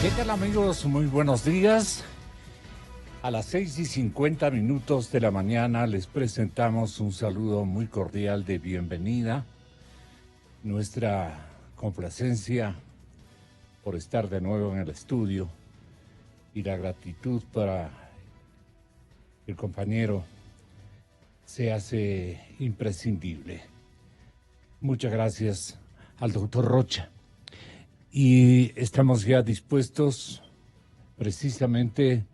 ¿Qué tal, amigos? Muy buenos días. A las 6:50 de la mañana les presentamos un saludo muy cordial de bienvenida, nuestra complacencia por estar de nuevo en el estudio y la gratitud para el compañero se hace imprescindible. Muchas gracias al doctor Rocha. Y estamos ya dispuestos precisamente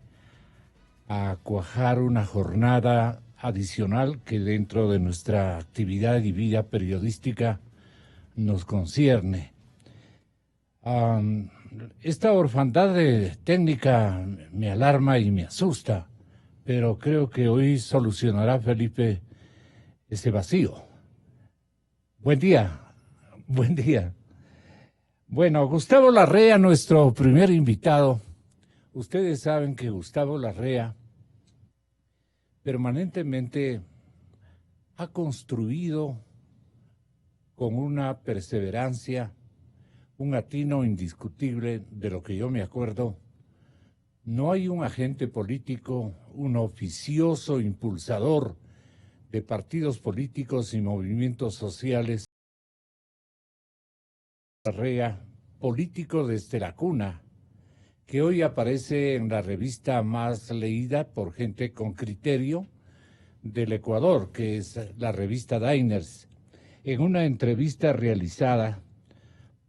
a cuajar una jornada adicional que dentro de nuestra actividad y vida periodística nos concierne. Esta orfandad técnica me alarma y me asusta, pero creo que hoy solucionará Felipe ese vacío. Buen día, buen día. Bueno, Gustavo Larrea, nuestro primer invitado. Ustedes saben que Gustavo Larrea permanentemente ha construido con una perseverancia, un atino indiscutible de lo que yo me acuerdo. No hay un agente político, un oficioso impulsador de partidos políticos y movimientos sociales. Larrea, político desde la cuna, que hoy aparece en la revista más leída por gente con criterio del Ecuador, que es la revista Diners, en una entrevista realizada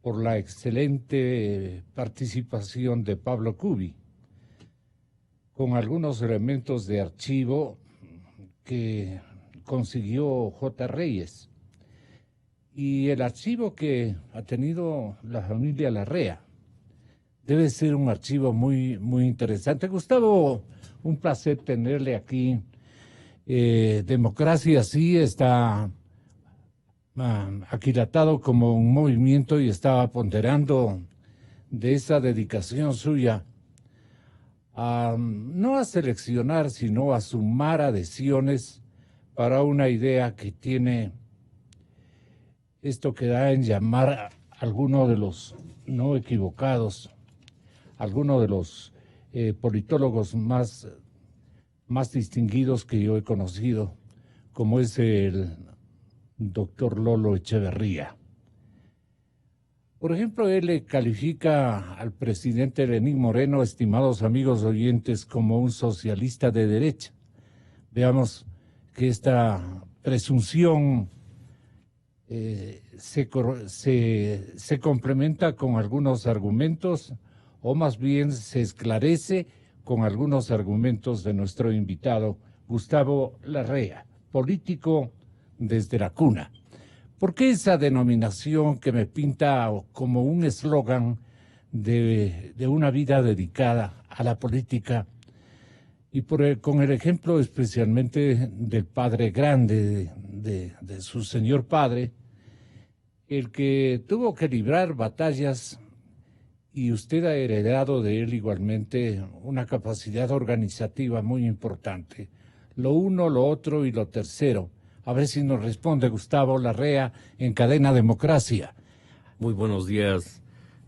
por la excelente participación de Pablo Cubi, con algunos elementos de archivo que consiguió J. Reyes, y el archivo que ha tenido la familia Larrea. Debe ser un archivo muy, muy interesante. Gustavo, un placer tenerle aquí. Democracia sí está aquilatado como un movimiento y estaba ponderando de esa dedicación suya no a seleccionar, sino a sumar adhesiones para una idea que tiene esto que da en llamar a alguno de los no equivocados, alguno de los politólogos más distinguidos que yo he conocido, como es el doctor Lolo Echeverría. Por ejemplo, él le califica al presidente Lenín Moreno, estimados amigos oyentes, como un socialista de derecha. Veamos que esta presunción se complementa con algunos argumentos, o más bien se esclarece con algunos argumentos de nuestro invitado, Gustavo Larrea, político desde la cuna. ¿Por qué esa denominación que me pinta como un eslogan de una vida dedicada a la política? Y con el ejemplo especialmente del padre grande, de su señor padre, el que tuvo que librar batallas, y usted ha heredado de él igualmente una capacidad organizativa muy importante. Lo uno, lo otro y lo tercero. A ver si nos responde Gustavo Larrea en Cadena Democracia. Muy buenos días,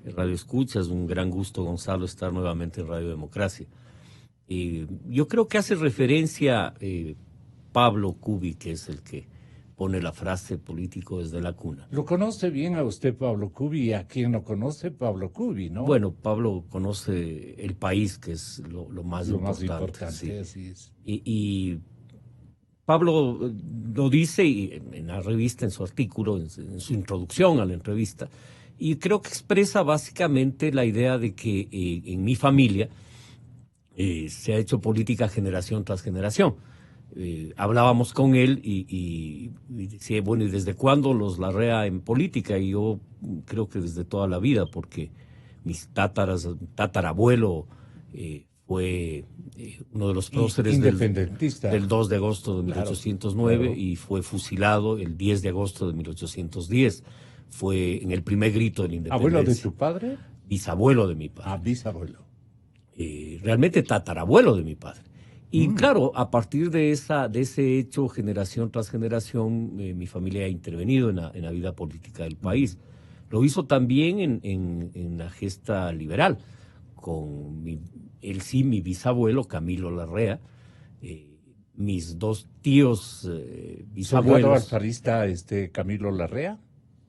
Radio Escuchas. Un gran gusto, Gonzalo, estar nuevamente en Radio Democracia. Yo creo que hace referencia Pablo Cubi, que es el que pone la frase político desde la cuna. Lo conoce bien a usted, Pablo Cubi, y a quien no conoce, Pablo Cubi, ¿no? Bueno, Pablo conoce el país, que es lo más importante. Sí. Así es. Y Pablo lo dice en la revista, en su artículo, en su introducción a la entrevista, y creo que expresa básicamente la idea de que en mi familia se ha hecho política generación tras generación. Hablábamos con él y decía, bueno, ¿y desde cuándo los Larrea en política? Y yo creo que desde toda la vida, porque mis tatarabuelo fue uno de los próceres del 2 de agosto de 1809, claro. Y fue fusilado el 10 de agosto de 1810. Fue en el primer grito de la independencia. ¿Abuelo de tu padre? Bisabuelo de mi padre. Ah, bisabuelo. Realmente tatarabuelo de mi padre. Y claro, a partir de ese hecho, generación tras generación, mi familia ha intervenido en la vida política del país. Lo hizo también en la gesta liberal, con mi bisabuelo, Camilo Larrea, mis dos tíos bisabuelos. ¿Soldado alfarista Camilo Larrea?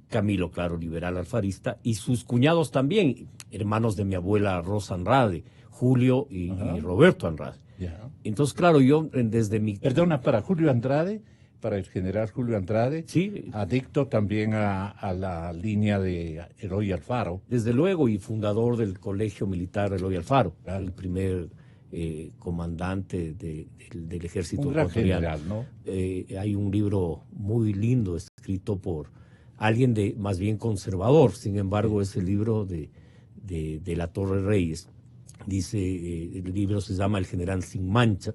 Camilo, claro, liberal alfarista, y sus cuñados también, hermanos de mi abuela Rosa Andrade, Julio y Roberto Andrade. Yeah. Entonces, claro, yo desde mi... Perdona, para Julio Andrade, para el general Julio Andrade, sí, adicto también a la línea de Eloy Alfaro. Desde luego, y fundador del Colegio Militar Eloy Alfaro, claro. El primer comandante del ejército ecuatoriano. General, ¿no? Hay un libro muy lindo escrito por alguien más bien conservador, sin embargo es el libro de La Torre Reyes. Dice, el libro se llama El General Sin Mancha,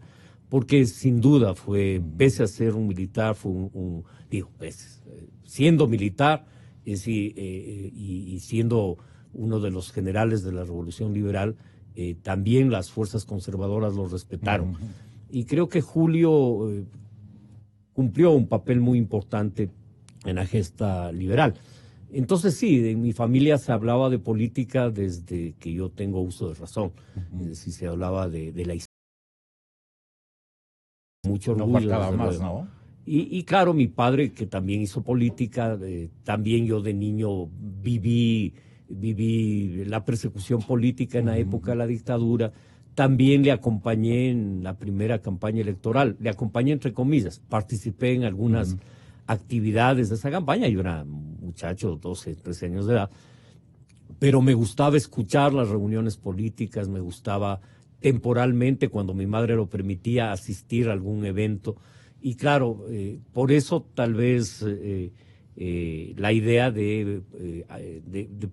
porque sin duda fue, pese a ser un militar, fue siendo militar y siendo uno de los generales de la Revolución Liberal, también las fuerzas conservadoras lo respetaron. Y creo que Julio cumplió un papel muy importante en la gesta liberal. Entonces sí, en mi familia se hablaba de política desde que yo tengo uso de razón. Es decir, se hablaba de la historia. Mucho orgullo. No faltaba más, ¿no? Y claro, mi padre, que también hizo política, también yo de niño viví la persecución política en la época de la dictadura. También le acompañé en la primera campaña electoral. Le acompañé entre comillas. Participé en algunas actividades de esa campaña. Yo era muchacho, 12, 13 años de edad. Pero me gustaba escuchar las reuniones políticas, me gustaba temporalmente, cuando mi madre lo permitía, asistir a algún evento. Y claro, por eso tal vez la idea de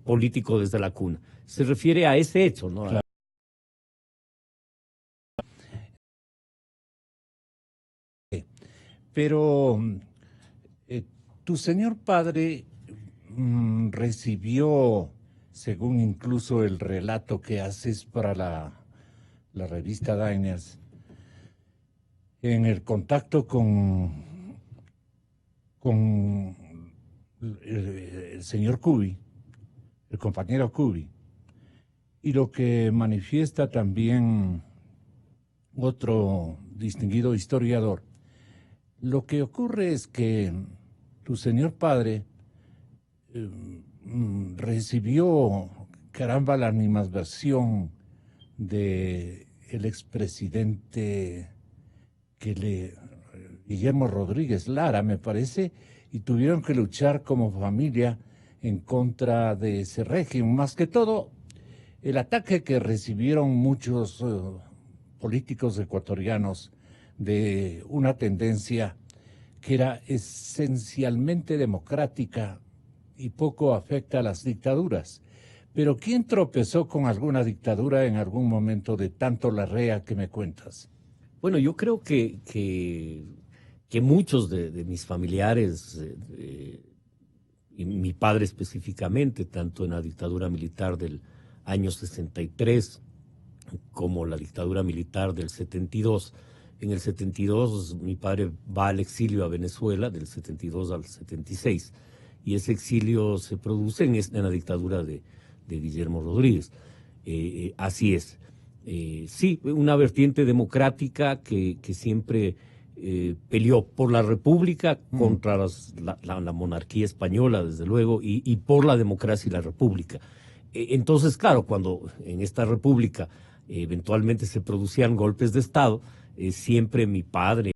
político desde la cuna se refiere a ese hecho, ¿no? Claro. Pero tu señor padre recibió, según incluso el relato que haces para la revista Diners, en el contacto con el señor Cubi, el compañero Cubi, y lo que manifiesta también otro distinguido historiador, lo que ocurre es que tu señor padre recibió, caramba, la animadversión del expresidente Guillermo Rodríguez Lara, me parece, y tuvieron que luchar como familia en contra de ese régimen. Más que todo, el ataque que recibieron muchos políticos ecuatorianos de una tendencia que era esencialmente democrática y poco afecta a las dictaduras. Pero ¿quién tropezó con alguna dictadura en algún momento de tanto Larrea que me cuentas? Bueno, yo creo que muchos de mis familiares, y mi padre específicamente, tanto en la dictadura militar del año 63 como la dictadura militar del 72. En el 72 mi padre va al exilio a Venezuela, del 72 al 76, y ese exilio se produce en la dictadura de Guillermo Rodríguez. Así es. Sí, una vertiente democrática que siempre peleó por la república contra la monarquía española, desde luego, y por la democracia y la república. Entonces, claro, cuando en esta república eventualmente se producían golpes de Estado, siempre mi padre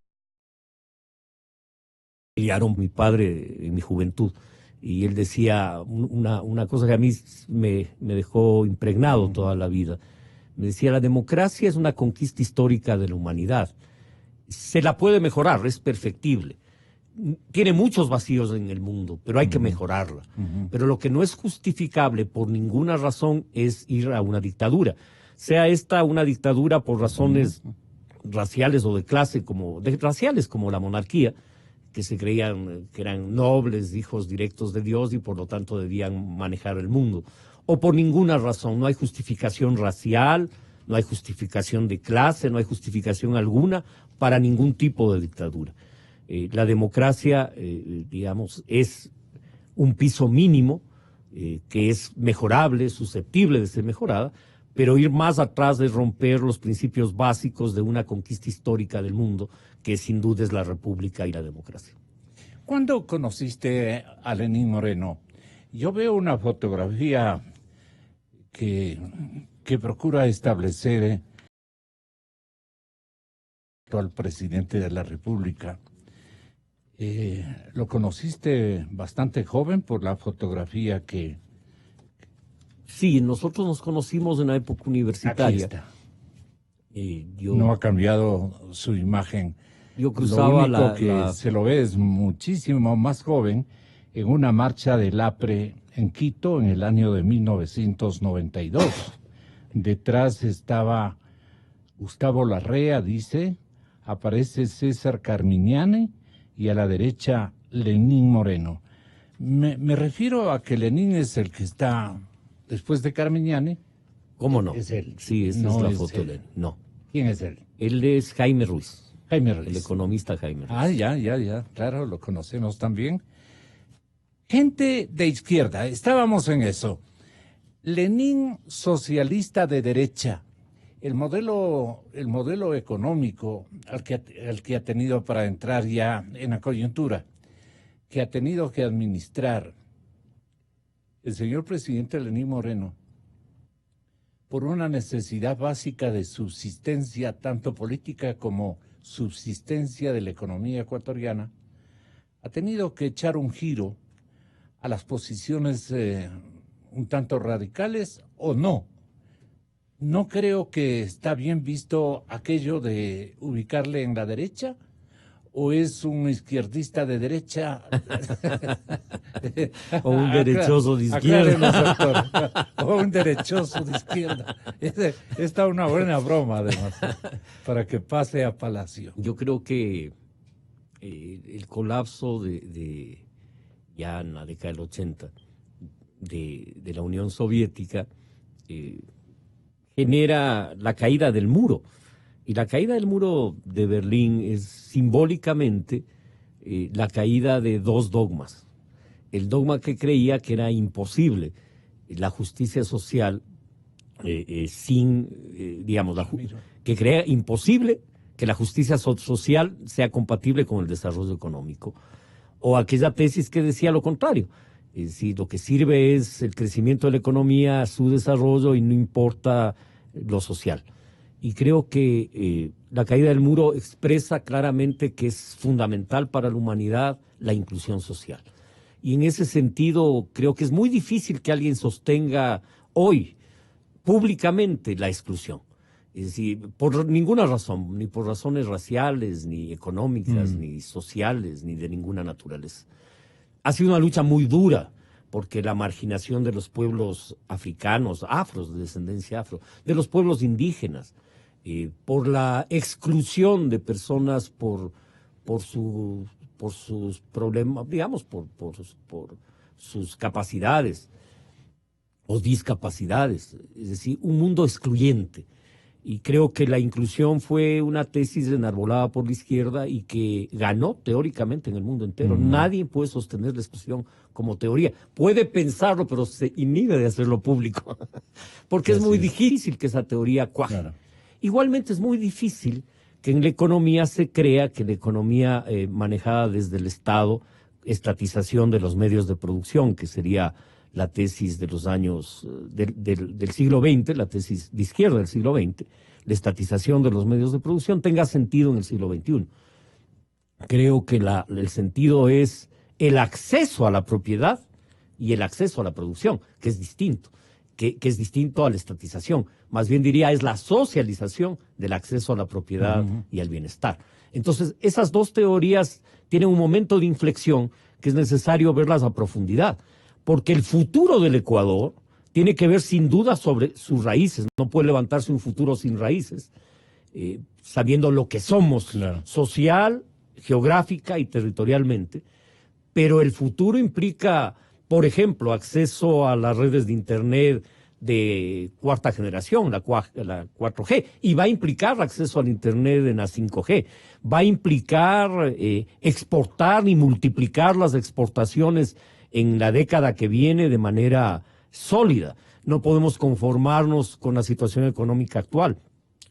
en mi juventud, y él decía una cosa que a mí me dejó impregnado toda la vida. Me decía, la democracia es una conquista histórica de la humanidad. Se la puede mejorar, es perfectible. Tiene muchos vacíos en el mundo, pero hay que mejorarla. Pero lo que no es justificable por ninguna razón es ir a una dictadura. Sea esta una dictadura por razones raciales o de clase, raciales como la monarquía, que se creían que eran nobles, hijos directos de Dios y por lo tanto debían manejar el mundo. O por ninguna razón, no hay justificación racial, no hay justificación de clase, no hay justificación alguna para ningún tipo de dictadura. La democracia, digamos, es un piso mínimo que es mejorable, susceptible de ser mejorada, pero ir más atrás es romper los principios básicos de una conquista histórica del mundo, que sin duda es la república y la democracia. ¿Cuándo conociste a Lenín Moreno? Yo veo una fotografía que procura establecer al presidente de la República. Lo conociste bastante joven por la fotografía que... Sí, nosotros nos conocimos en la época universitaria. Aquí está. No ha cambiado su imagen. Yo cruzaba lo único que se lo ve es muchísimo más joven en una marcha del APRE en Quito en el año de 1992. Detrás estaba Gustavo Larrea, dice, aparece César Carmiñani y a la derecha Lenín Moreno. Me refiero a que Lenín es el que está después de Carmiñani. ¿Cómo no? Es él. Sí, esa no es la es foto él. de él. No. ¿Quién es él? Él es Jaime Ruiz. Jaime Ruiz. El economista Jaime Ruiz. Ah, ya, claro, lo conocemos también. Gente de izquierda, estábamos en eso. Lenín, socialista de derecha. El modelo económico al que ha tenido para entrar ya en la coyuntura, que ha tenido que administrar el señor presidente Lenín Moreno, por una necesidad básica de subsistencia, tanto política como subsistencia de la economía ecuatoriana, ha tenido que echar un giro a las posiciones un tanto radicales o no. No creo que está bien visto aquello de ubicarle en la derecha, o es un izquierdista de derecha o un derechoso de izquierda. O un derechoso de izquierda. Esta es una buena broma, además, para que pase a Palacio. Yo creo que el colapso ya en la década del 80 de la Unión Soviética genera la caída del muro. Y la caída del muro de Berlín es simbólicamente la caída de dos dogmas. El dogma que creía que era imposible la justicia social que creía imposible que la justicia social sea compatible con el desarrollo económico. O aquella tesis que decía lo contrario. Es decir, lo que sirve es el crecimiento de la economía, su desarrollo, y no importa lo social. Y creo que la caída del muro expresa claramente que es fundamental para la humanidad la inclusión social. Y en ese sentido creo que es muy difícil que alguien sostenga hoy públicamente la exclusión. Es decir, por ninguna razón, ni por razones raciales, ni económicas, ni sociales, ni de ninguna naturaleza. Ha sido una lucha muy dura, porque la marginación de los pueblos africanos, afros, de descendencia afro, de los pueblos indígenas, por la exclusión de personas por sus problemas, digamos, por sus capacidades o discapacidades, es decir, un mundo excluyente. Y creo que la inclusión fue una tesis enarbolada por la izquierda y que ganó teóricamente en el mundo entero. Nadie puede sostener la exclusión como teoría. Puede pensarlo, pero se inhibe de hacerlo público, porque es muy difícil que esa teoría cuaje. Claro. Igualmente es muy difícil que en la economía se crea que la economía manejada desde el Estado, estatización de los medios de producción, que sería la tesis de los años del siglo XX, la tesis de izquierda del siglo XX, la estatización de los medios de producción, tenga sentido en el siglo XXI. Creo que el sentido es el acceso a la propiedad y el acceso a la producción, que es distinto, que es distinto a la estatización. Más bien diría, es la socialización del acceso a la propiedad y al bienestar. Entonces, esas dos teorías tienen un momento de inflexión que es necesario verlas a profundidad, porque el futuro del Ecuador tiene que ver sin duda sobre sus raíces. No puede levantarse un futuro sin raíces, sabiendo lo que somos, claro, social, geográfica y territorialmente. Pero el futuro implica, por ejemplo, acceso a las redes de Internet de cuarta generación, la 4G, y va a implicar acceso al Internet en la 5G. Va a implicar exportar y multiplicar las exportaciones en la década que viene de manera sólida. no podemos conformarnos con la situación económica actual.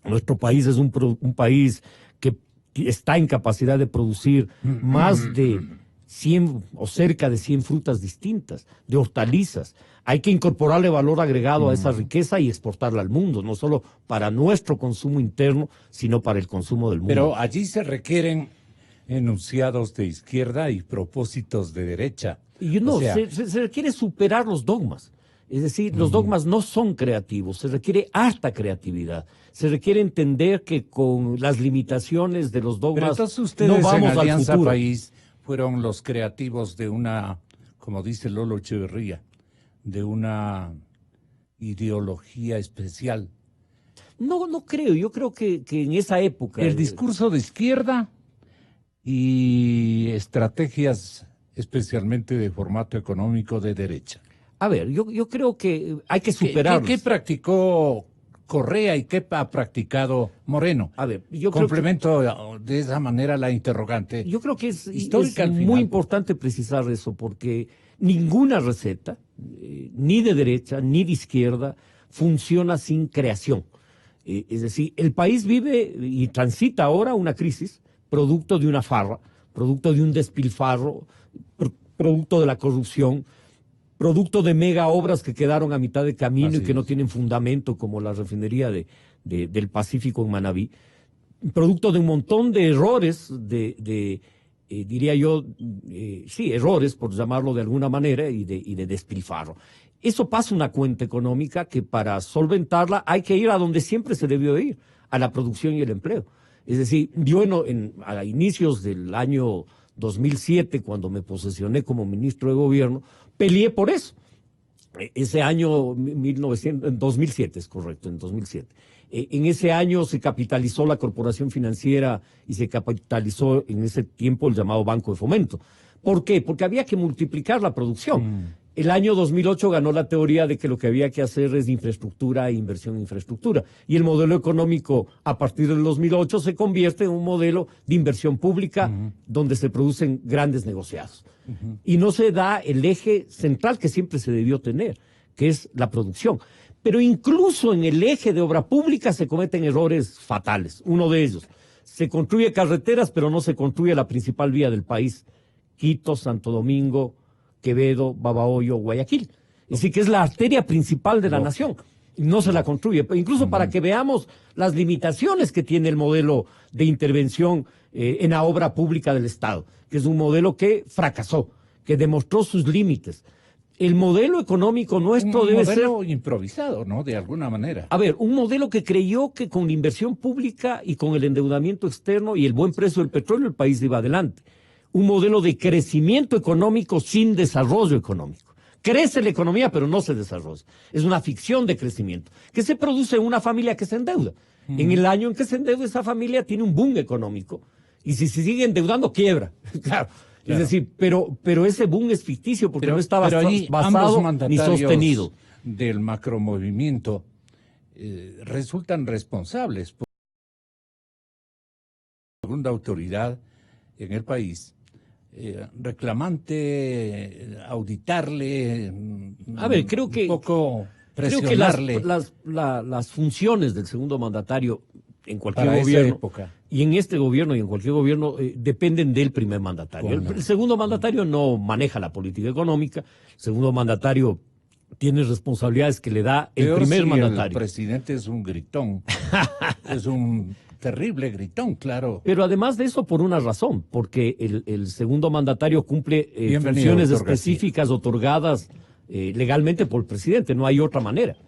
Nuestro país es un país que está en capacidad de producir más de 100 o cerca de 100 frutas distintas, de hortalizas. Hay que incorporarle valor agregado a esa riqueza y exportarla al mundo, no solo para nuestro consumo interno, sino para el consumo del mundo. Pero allí se requieren enunciados de izquierda y propósitos de derecha. Y no, se requiere superar los dogmas. Es decir, los dogmas no son creativos, se requiere harta creatividad. Se requiere entender que con las limitaciones de los dogmas Pero entonces ustedes no vamos en Alianza al futuro. País fueron los creativos de una, como dice Lolo Echeverría, de una ideología especial. No creo, yo creo que en esa época... El discurso de izquierda y estrategias especialmente de formato económico de derecha. A ver, yo creo que hay que superarlos. ¿Qué practicó Correa y qué ha practicado Moreno? A ver, yo complemento de esa manera la interrogante. Yo creo que es histórica muy importante precisar eso, porque ninguna receta, ni de derecha ni de izquierda, funciona sin creación. Es decir, el país vive y transita ahora una crisis, producto de una farra, producto de un despilfarro, producto de la corrupción, producto de mega obras que quedaron a mitad de camino y que no tienen fundamento, como la refinería del Pacífico en Manabí, producto de un montón de errores, diría yo, errores, por llamarlo de alguna manera, y de despilfarro. Eso pasa una cuenta económica que para solventarla hay que ir a donde siempre se debió ir, a la producción y el empleo. Es decir, yo a inicios del año 2007, cuando me posesioné como ministro de Gobierno, peleé por eso. Ese año, 2007, es correcto, en 2007. En ese año se capitalizó la Corporación Financiera y se capitalizó en ese tiempo el llamado Banco de Fomento. ¿Por qué? Porque había que multiplicar la producción. El año 2008 ganó la teoría de que lo que había que hacer es infraestructura e inversión en infraestructura. Y el modelo económico a partir del 2008 se convierte en un modelo de inversión pública donde se producen grandes negociados. Y no se da el eje central que siempre se debió tener, que es la producción. Pero incluso en el eje de obra pública se cometen errores fatales. Uno de ellos, se construye carreteras, pero no se construye la principal vía del país. Quito, Santo Domingo, Quevedo, Babahoyo, Guayaquil. Es decir, que es la arteria principal de la nación. No se la construye. Incluso para que veamos las limitaciones que tiene el modelo de intervención en la obra pública del Estado, que es un modelo que fracasó, que demostró sus límites. El modelo económico nuestro debe ser... Un modelo improvisado, ¿no? De alguna manera. A ver, un modelo que creyó que con la inversión pública y con el endeudamiento externo y el buen precio del petróleo el país iba adelante. Un modelo de crecimiento económico sin desarrollo económico. Crece la economía, pero no se desarrolla. Es una ficción de crecimiento que se produce en una familia que se endeuda. En el año en que se endeuda, esa familia tiene un boom económico. Y si se sigue endeudando, quiebra. Claro. Es decir, pero ese boom es ficticio porque no está basado ni sostenido. Del macromovimiento resultan responsables por la segunda autoridad en el país, reclamante, auditarle, a ver, creo que, un poco presionarle. Creo que las funciones del segundo mandatario en cualquier para gobierno, esa época, y en este gobierno y en cualquier gobierno, dependen del primer mandatario. El segundo mandatario no maneja la política económica, el segundo mandatario tiene responsabilidades que le da el primer mandatario. El presidente es un gritón, es un terrible gritón, claro. Pero además de eso, por una razón, porque el segundo mandatario cumple funciones específicas otorgadas legalmente por el presidente, no hay otra manera.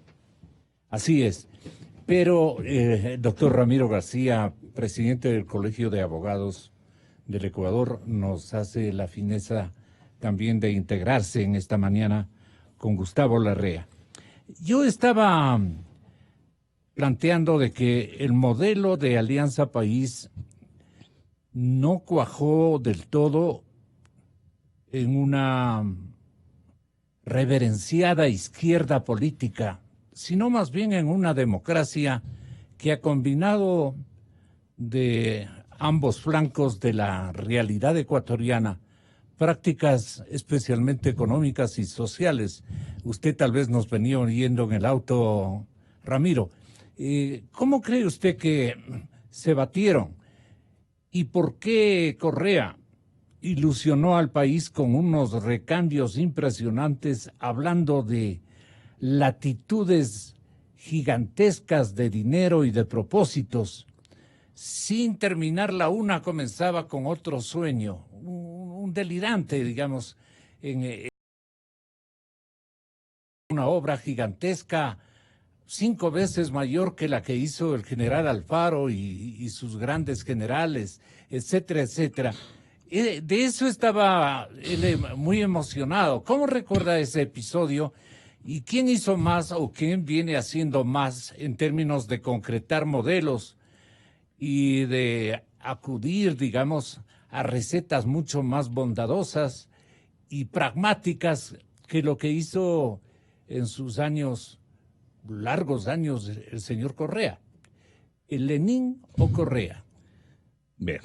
Así es. Pero, doctor Ramiro García, presidente del Colegio de Abogados del Ecuador, nos hace la fineza también de integrarse en esta mañana con Gustavo Larrea. Yo estaba planteando de que el modelo de Alianza País no cuajó del todo en una reverenciada izquierda política, sino más bien en una democracia que ha combinado de ambos flancos de la realidad ecuatoriana prácticas especialmente económicas y sociales. Usted tal vez nos venía oyendo en el auto, Ramiro. ¿Cómo cree usted que se batieron? ¿Y por qué Correa ilusionó al país con unos recambios impresionantes, hablando de latitudes gigantescas de dinero y de propósitos? Sin terminar la una, comenzaba con otro sueño, un delirante, digamos, en una obra gigantesca, 5 veces mayor que la que hizo el general Alfaro y sus grandes generales, etcétera, etcétera. De eso estaba él muy emocionado. ¿Cómo recuerda ese episodio? ¿Y quién hizo más o quién viene haciendo más en términos de concretar modelos y de acudir, digamos, a recetas mucho más bondadosas y pragmáticas que lo que hizo en sus años, largos años, el señor Correa? ¿El Lenin o Correa? Bien.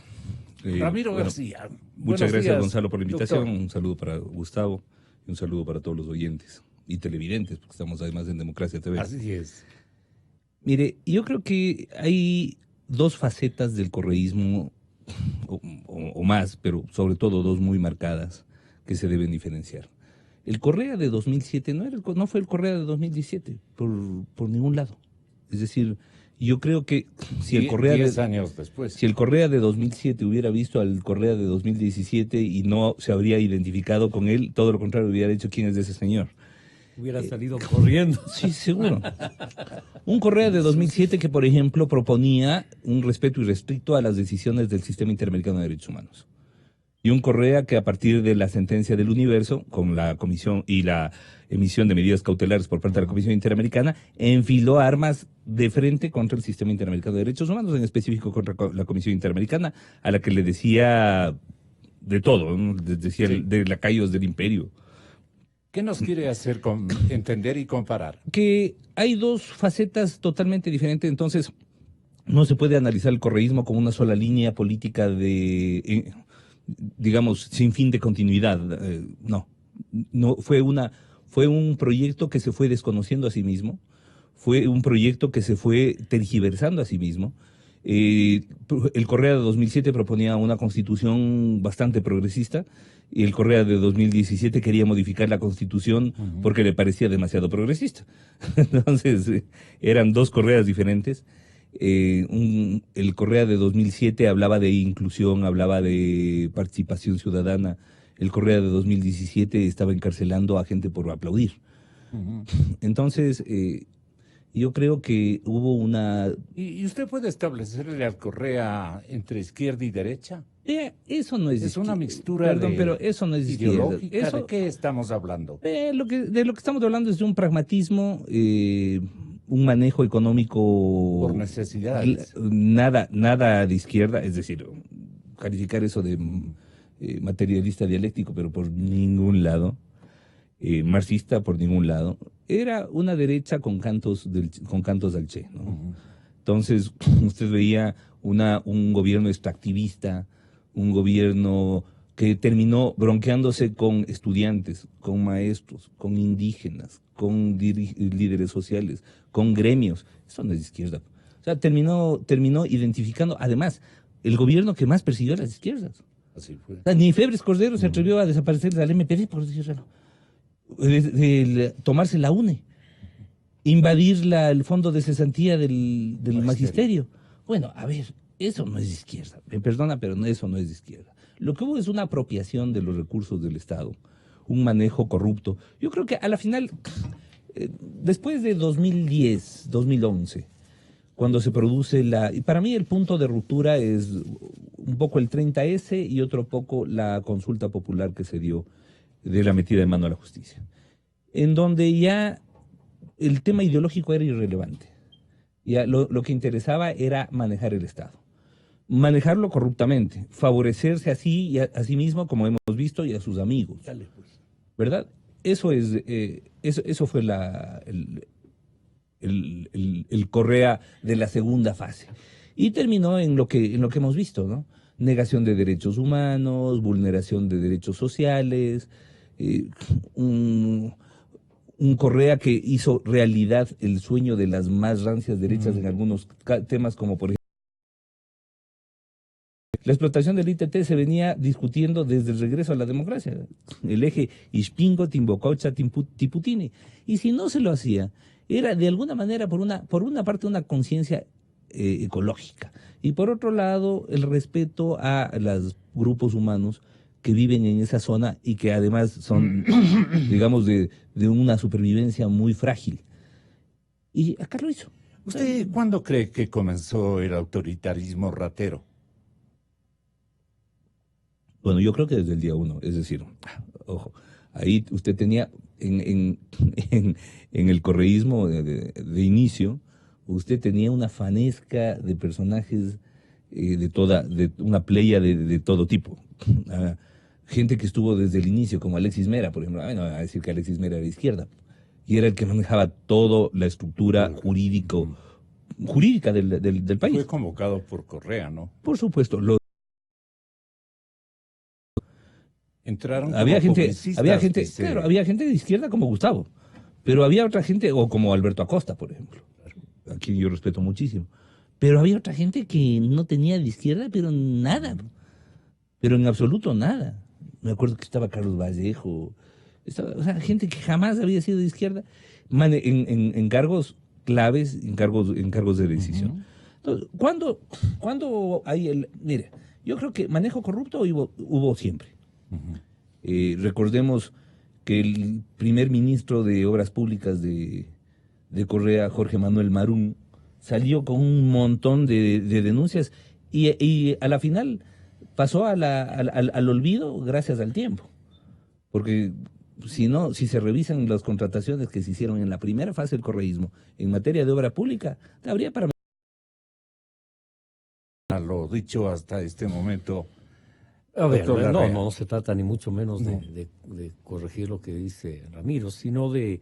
Ramiro García. Muchas gracias, días, Gonzalo, por la invitación. doctor. Un saludo para Gustavo y un saludo para todos los oyentes y televidentes, porque estamos además en Democracia TV. Así es. Mire, yo creo que hay dos facetas del correísmo, o más, pero sobre todo dos muy marcadas, que se deben diferenciar. El Correa de 2007 no fue el Correa de 2017, por ningún lado. Es decir, yo creo que si el Correa 10 años después. Si el Correa de 2007 hubiera visto al Correa de 2017 y no se habría identificado con él, todo lo contrario, hubiera dicho quién es ese señor. Hubiera salido corriendo. Sí, seguro. Un Correa de 2007 que, por ejemplo, proponía un respeto irrestricto a las decisiones del Sistema Interamericano de Derechos Humanos. Y un Correa que, a partir de la sentencia del Universo, con la comisión y la emisión de medidas cautelares por parte de la Comisión Interamericana, enfiló armas de frente contra el Sistema Interamericano de Derechos Humanos, en específico contra la Comisión Interamericana, a la que le decía de todo, ¿no? Decía Sí. de lacayos del imperio. ¿Qué nos quiere hacer entender y comparar? Que hay dos facetas totalmente diferentes, entonces no se puede analizar el correísmo como una sola línea política de, digamos, sin fin de continuidad. No fue un proyecto que se fue desconociendo a sí mismo, fue un proyecto que se fue tergiversando a sí mismo. El Correa de 2007 proponía una constitución bastante progresista y el Correa de 2017 quería modificar la constitución porque le parecía demasiado progresista. Entonces, eran dos Correas diferentes. El Correa de 2007 hablaba de inclusión, hablaba de participación ciudadana. El Correa de 2017 estaba encarcelando a gente por aplaudir. Entonces, yo creo que hubo una... ¿Y usted puede establecerle al Correa entre izquierda y derecha? Eso no es Es una izquierda. mixtura Perdón, pero eso no es ideológica. izquierda. ¿De qué estamos hablando? De lo que estamos hablando es de un pragmatismo, un manejo económico... Por necesidades. Nada de izquierda, es decir, calificar eso de materialista dialéctico, pero por ningún lado. Marxista por ningún lado. Era una derecha con cantos al Che, ¿no? Entonces, usted veía un gobierno extractivista, un gobierno que terminó bronqueándose con estudiantes, con maestros, con indígenas, con líderes sociales, con gremios. Eso no es izquierda. O sea, terminó identificando, además, el gobierno que más persiguió a las izquierdas. Así fue. O sea, ni Febres Cordero se atrevió a desaparecer del MPD, por decirlo. Tomarse la UNE, invadir el fondo de cesantía del magisterio. Bueno, a ver, eso no es de izquierda. Me perdona, pero eso no es de izquierda. Lo que hubo es una apropiación de los recursos del Estado, un manejo corrupto. Yo creo que a la final, después de 2010, 2011, cuando se produce y para mí el punto de ruptura es un poco el 30S y otro poco la consulta popular que se dio de la metida de mano a la justicia, en donde ya el tema ideológico era irrelevante. Ya lo que interesaba era manejar el Estado, manejarlo corruptamente, favorecerse así y a sí mismo, como hemos visto, y a sus amigos. Dale, pues. ¿Verdad? Eso fue el Correa de la segunda fase. Y terminó en lo que hemos visto, ¿no? negación de derechos humanos, vulneración de derechos sociales, un Correa que hizo realidad el sueño de las más rancias derechas en algunos temas, como por ejemplo la explotación del ITT se venía discutiendo desde el regreso a la democracia, el eje Ispingo, Timbocaucha, Tiputini. Y si no se lo hacía, era de alguna manera por una parte una conciencia ecológica y por otro lado el respeto a los grupos humanos que viven en esa zona y que además son, digamos, de una supervivencia muy frágil. Y acá lo hizo. ¿Usted cuándo cree que comenzó el autoritarismo ratero? Bueno, yo creo que desde el día uno, es decir, ojo, ahí usted tenía en el correísmo de inicio, usted tenía una fanesca de personajes de una playa de todo tipo. Gente que estuvo desde el inicio, como Alexis Mera, por ejemplo. Bueno, a decir que Alexis Mera era de izquierda, y era el que manejaba toda la estructura jurídica del país. Fue convocado por Correa, ¿no? Por supuesto, Entraron había como gente, publicistas, claro, había gente de izquierda como Gustavo, pero había otra gente, o como Alberto Acosta, por ejemplo, a quien yo respeto muchísimo. Pero había otra gente que no tenía de izquierda, pero nada, pero en absoluto nada. Me acuerdo que estaba Carlos Vallejo, o sea, gente que jamás había sido de izquierda, en cargos claves, en cargos de decisión. Entonces, ¿cuándo hay mire, yo creo que manejo corrupto hubo siempre. Recordemos que el primer ministro de Obras Públicas de Correa, Jorge Manuel Marún, salió con un montón de denuncias y a la final pasó al olvido gracias al tiempo. Porque si se revisan las contrataciones que se hicieron en la primera fase del correísmo en materia de obra pública, habría para... Lo dicho hasta este momento. A ver, Doctor Larrea. no se trata ni mucho menos de corregir lo que dice Ramiro, sino de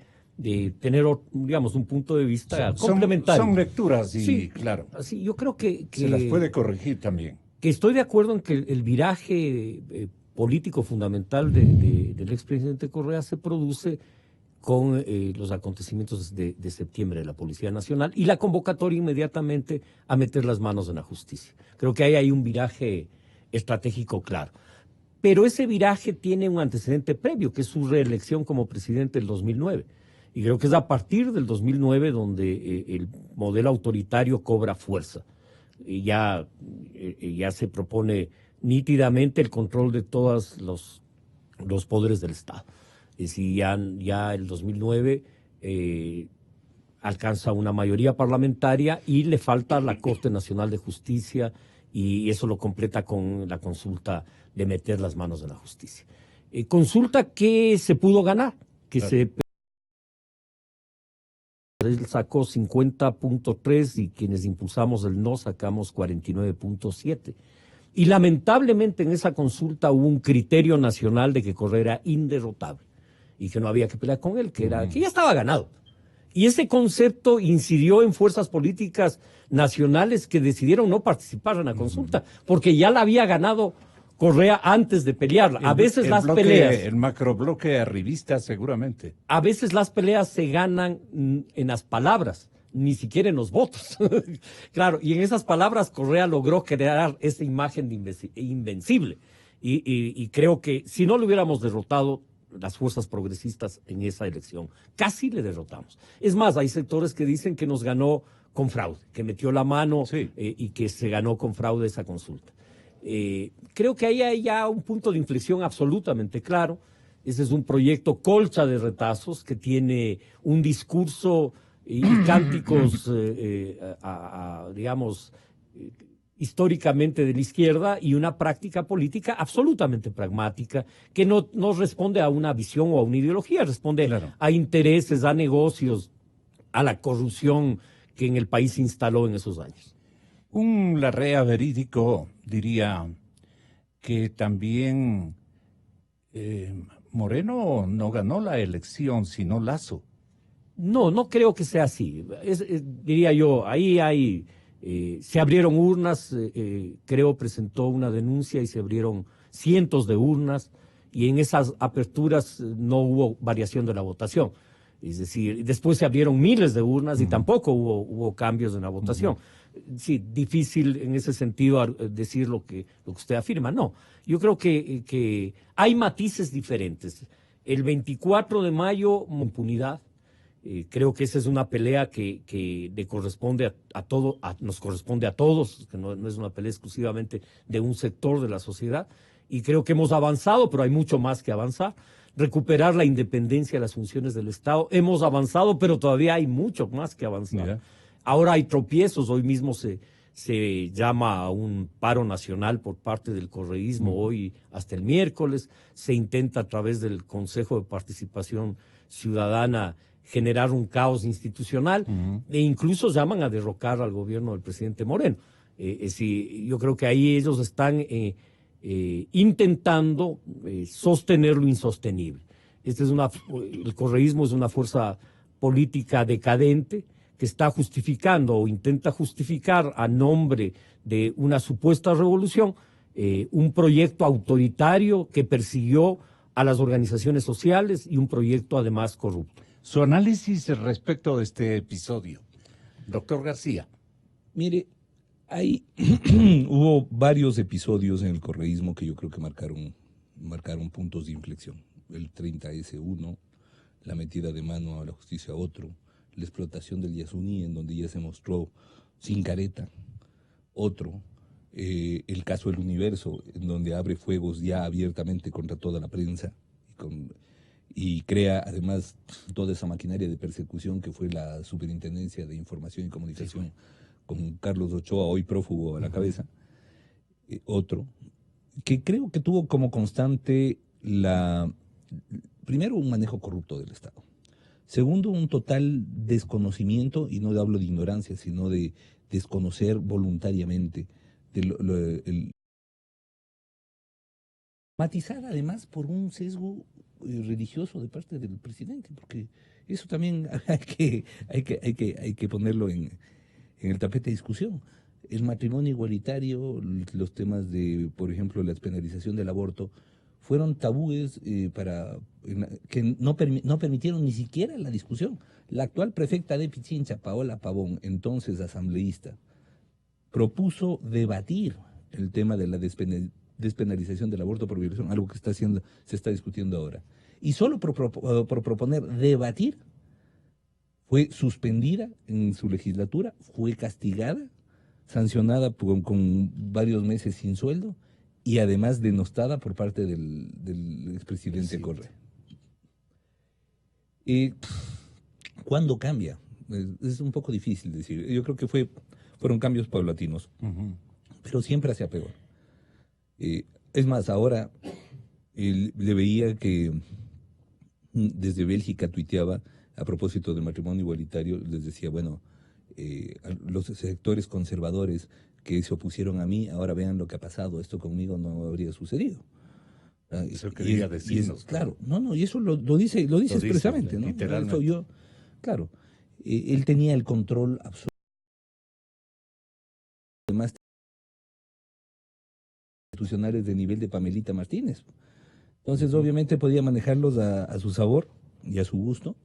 tener, digamos, un punto de vista complementario. Son lecturas y, sí, claro, así, yo creo que se las puede corregir también. Que estoy de acuerdo en que el viraje político fundamental del expresidente Correa se produce con los acontecimientos de septiembre de la Policía Nacional y la convocatoria inmediatamente a meter las manos en la justicia. Creo que ahí hay un viraje estratégico claro. Pero ese viraje tiene un antecedente previo, que es su reelección como presidente del 2009. Y creo que es a partir del 2009 donde el modelo autoritario cobra fuerza. Y ya se propone nítidamente el control de todos los poderes del Estado. Es decir, ya el 2009 alcanza una mayoría parlamentaria y le falta la Corte Nacional de Justicia, y eso lo completa con la consulta de meter las manos en la justicia. Consulta que se pudo ganar, que claro. Él sacó 50.3 y quienes impulsamos el no sacamos 49.7. Y lamentablemente en esa consulta hubo un criterio nacional de que Correa era inderrotable y que no había que pelear con él, que ya estaba ganado. Y ese concepto incidió en fuerzas políticas nacionales que decidieron no participar en la consulta, porque ya la había ganado Correa antes de pelearla. A veces las peleas... El macrobloque arribista seguramente. A veces las peleas se ganan en las palabras, ni siquiera en los votos. Claro, y en esas palabras Correa logró crear esa imagen de invencible. Y creo que si no lo hubiéramos derrotado, las fuerzas progresistas en esa elección, casi le derrotamos. Es más, hay sectores que dicen que nos ganó con fraude, que metió la mano y que se ganó con fraude esa consulta. Creo que ahí hay ya un punto de inflexión absolutamente claro. Ese es un proyecto colcha de retazos que tiene un discurso y cánticos, digamos, históricamente de la izquierda y una práctica política absolutamente pragmática que no responde a una visión o a una ideología, responde a intereses, a negocios, a la corrupción que en el país se instaló en esos años. Un Larrea verídico diría que también Moreno no ganó la elección, sino Lasso. No creo que sea así. Diría yo, ahí hay Se abrieron urnas, creo presentó una denuncia y se abrieron cientos de urnas, y en esas aperturas no hubo variación de la votación. Es decir, después se abrieron miles de urnas y tampoco hubo cambios en la votación. Sí, difícil en ese sentido decir lo que usted afirma. No, yo creo que hay matices diferentes. El 24 de mayo, impunidad. Creo que esa es una pelea que le corresponde nos corresponde a todos, que no es una pelea exclusivamente de un sector de la sociedad, y creo que hemos avanzado, pero hay mucho más que avanzar. Recuperar la independencia de las funciones del Estado, hemos avanzado, pero todavía hay mucho más que avanzar. Mira. Ahora hay tropiezos, hoy mismo se llama a un paro nacional por parte del correísmo, hoy hasta el miércoles, se intenta a través del Consejo de Participación Ciudadana generar un caos institucional, e incluso llaman a derrocar al gobierno del presidente Moreno. Yo creo que ahí ellos están intentando sostener lo insostenible. El correísmo es una fuerza política decadente que está justificando o intenta justificar a nombre de una supuesta revolución un proyecto autoritario que persiguió a las organizaciones sociales y un proyecto además corrupto. Su análisis respecto de este episodio, doctor García. Mire, hubo varios episodios en el correísmo que yo creo que marcaron puntos de inflexión. El 30S1, la metida de mano a la justicia a otro, la explotación del Yasuní, en donde ya se mostró sin careta, otro, el caso del Universo, en donde abre fuegos ya abiertamente contra toda la prensa y crea además toda esa maquinaria de persecución que fue la Superintendencia de Información y Comunicación, sí, con Carlos Ochoa, hoy prófugo a la cabeza. Otro, que creo que tuvo como constante primero, un manejo corrupto del Estado. Segundo, un total desconocimiento, y no hablo de ignorancia, sino de desconocer voluntariamente, matizada además por un sesgo religioso de parte del presidente, porque eso también hay que ponerlo en el tapete de discusión. El matrimonio igualitario, los temas de, por ejemplo, la despenalización del aborto, fueron tabúes que no permitieron ni siquiera la discusión. La actual prefecta de Pichincha, Paola Pavón, entonces asambleísta, propuso debatir el tema de la despenalización del aborto por violación, algo que se está discutiendo ahora. Y solo por proponer debatir, fue suspendida en su legislatura, fue castigada, sancionada con varios meses sin sueldo y además denostada por parte del expresidente, sí, Correa. ¿Cuándo cambia? Es un poco difícil decir. Yo creo que fueron cambios paulatinos, pero siempre hacia peor. Es más, ahora le veía que desde Bélgica tuiteaba a propósito del matrimonio igualitario, les decía, bueno, los sectores conservadores que se opusieron a mí, ahora vean lo que ha pasado, esto conmigo no habría sucedido. Eso quería decirnos. Claro, y eso lo dice expresamente, ¿no? Literalmente. Claro, él tenía el control absoluto. Además, institucionales de nivel de Pamelita Martínez. Entonces, obviamente, podía manejarlos a su sabor y a su gusto.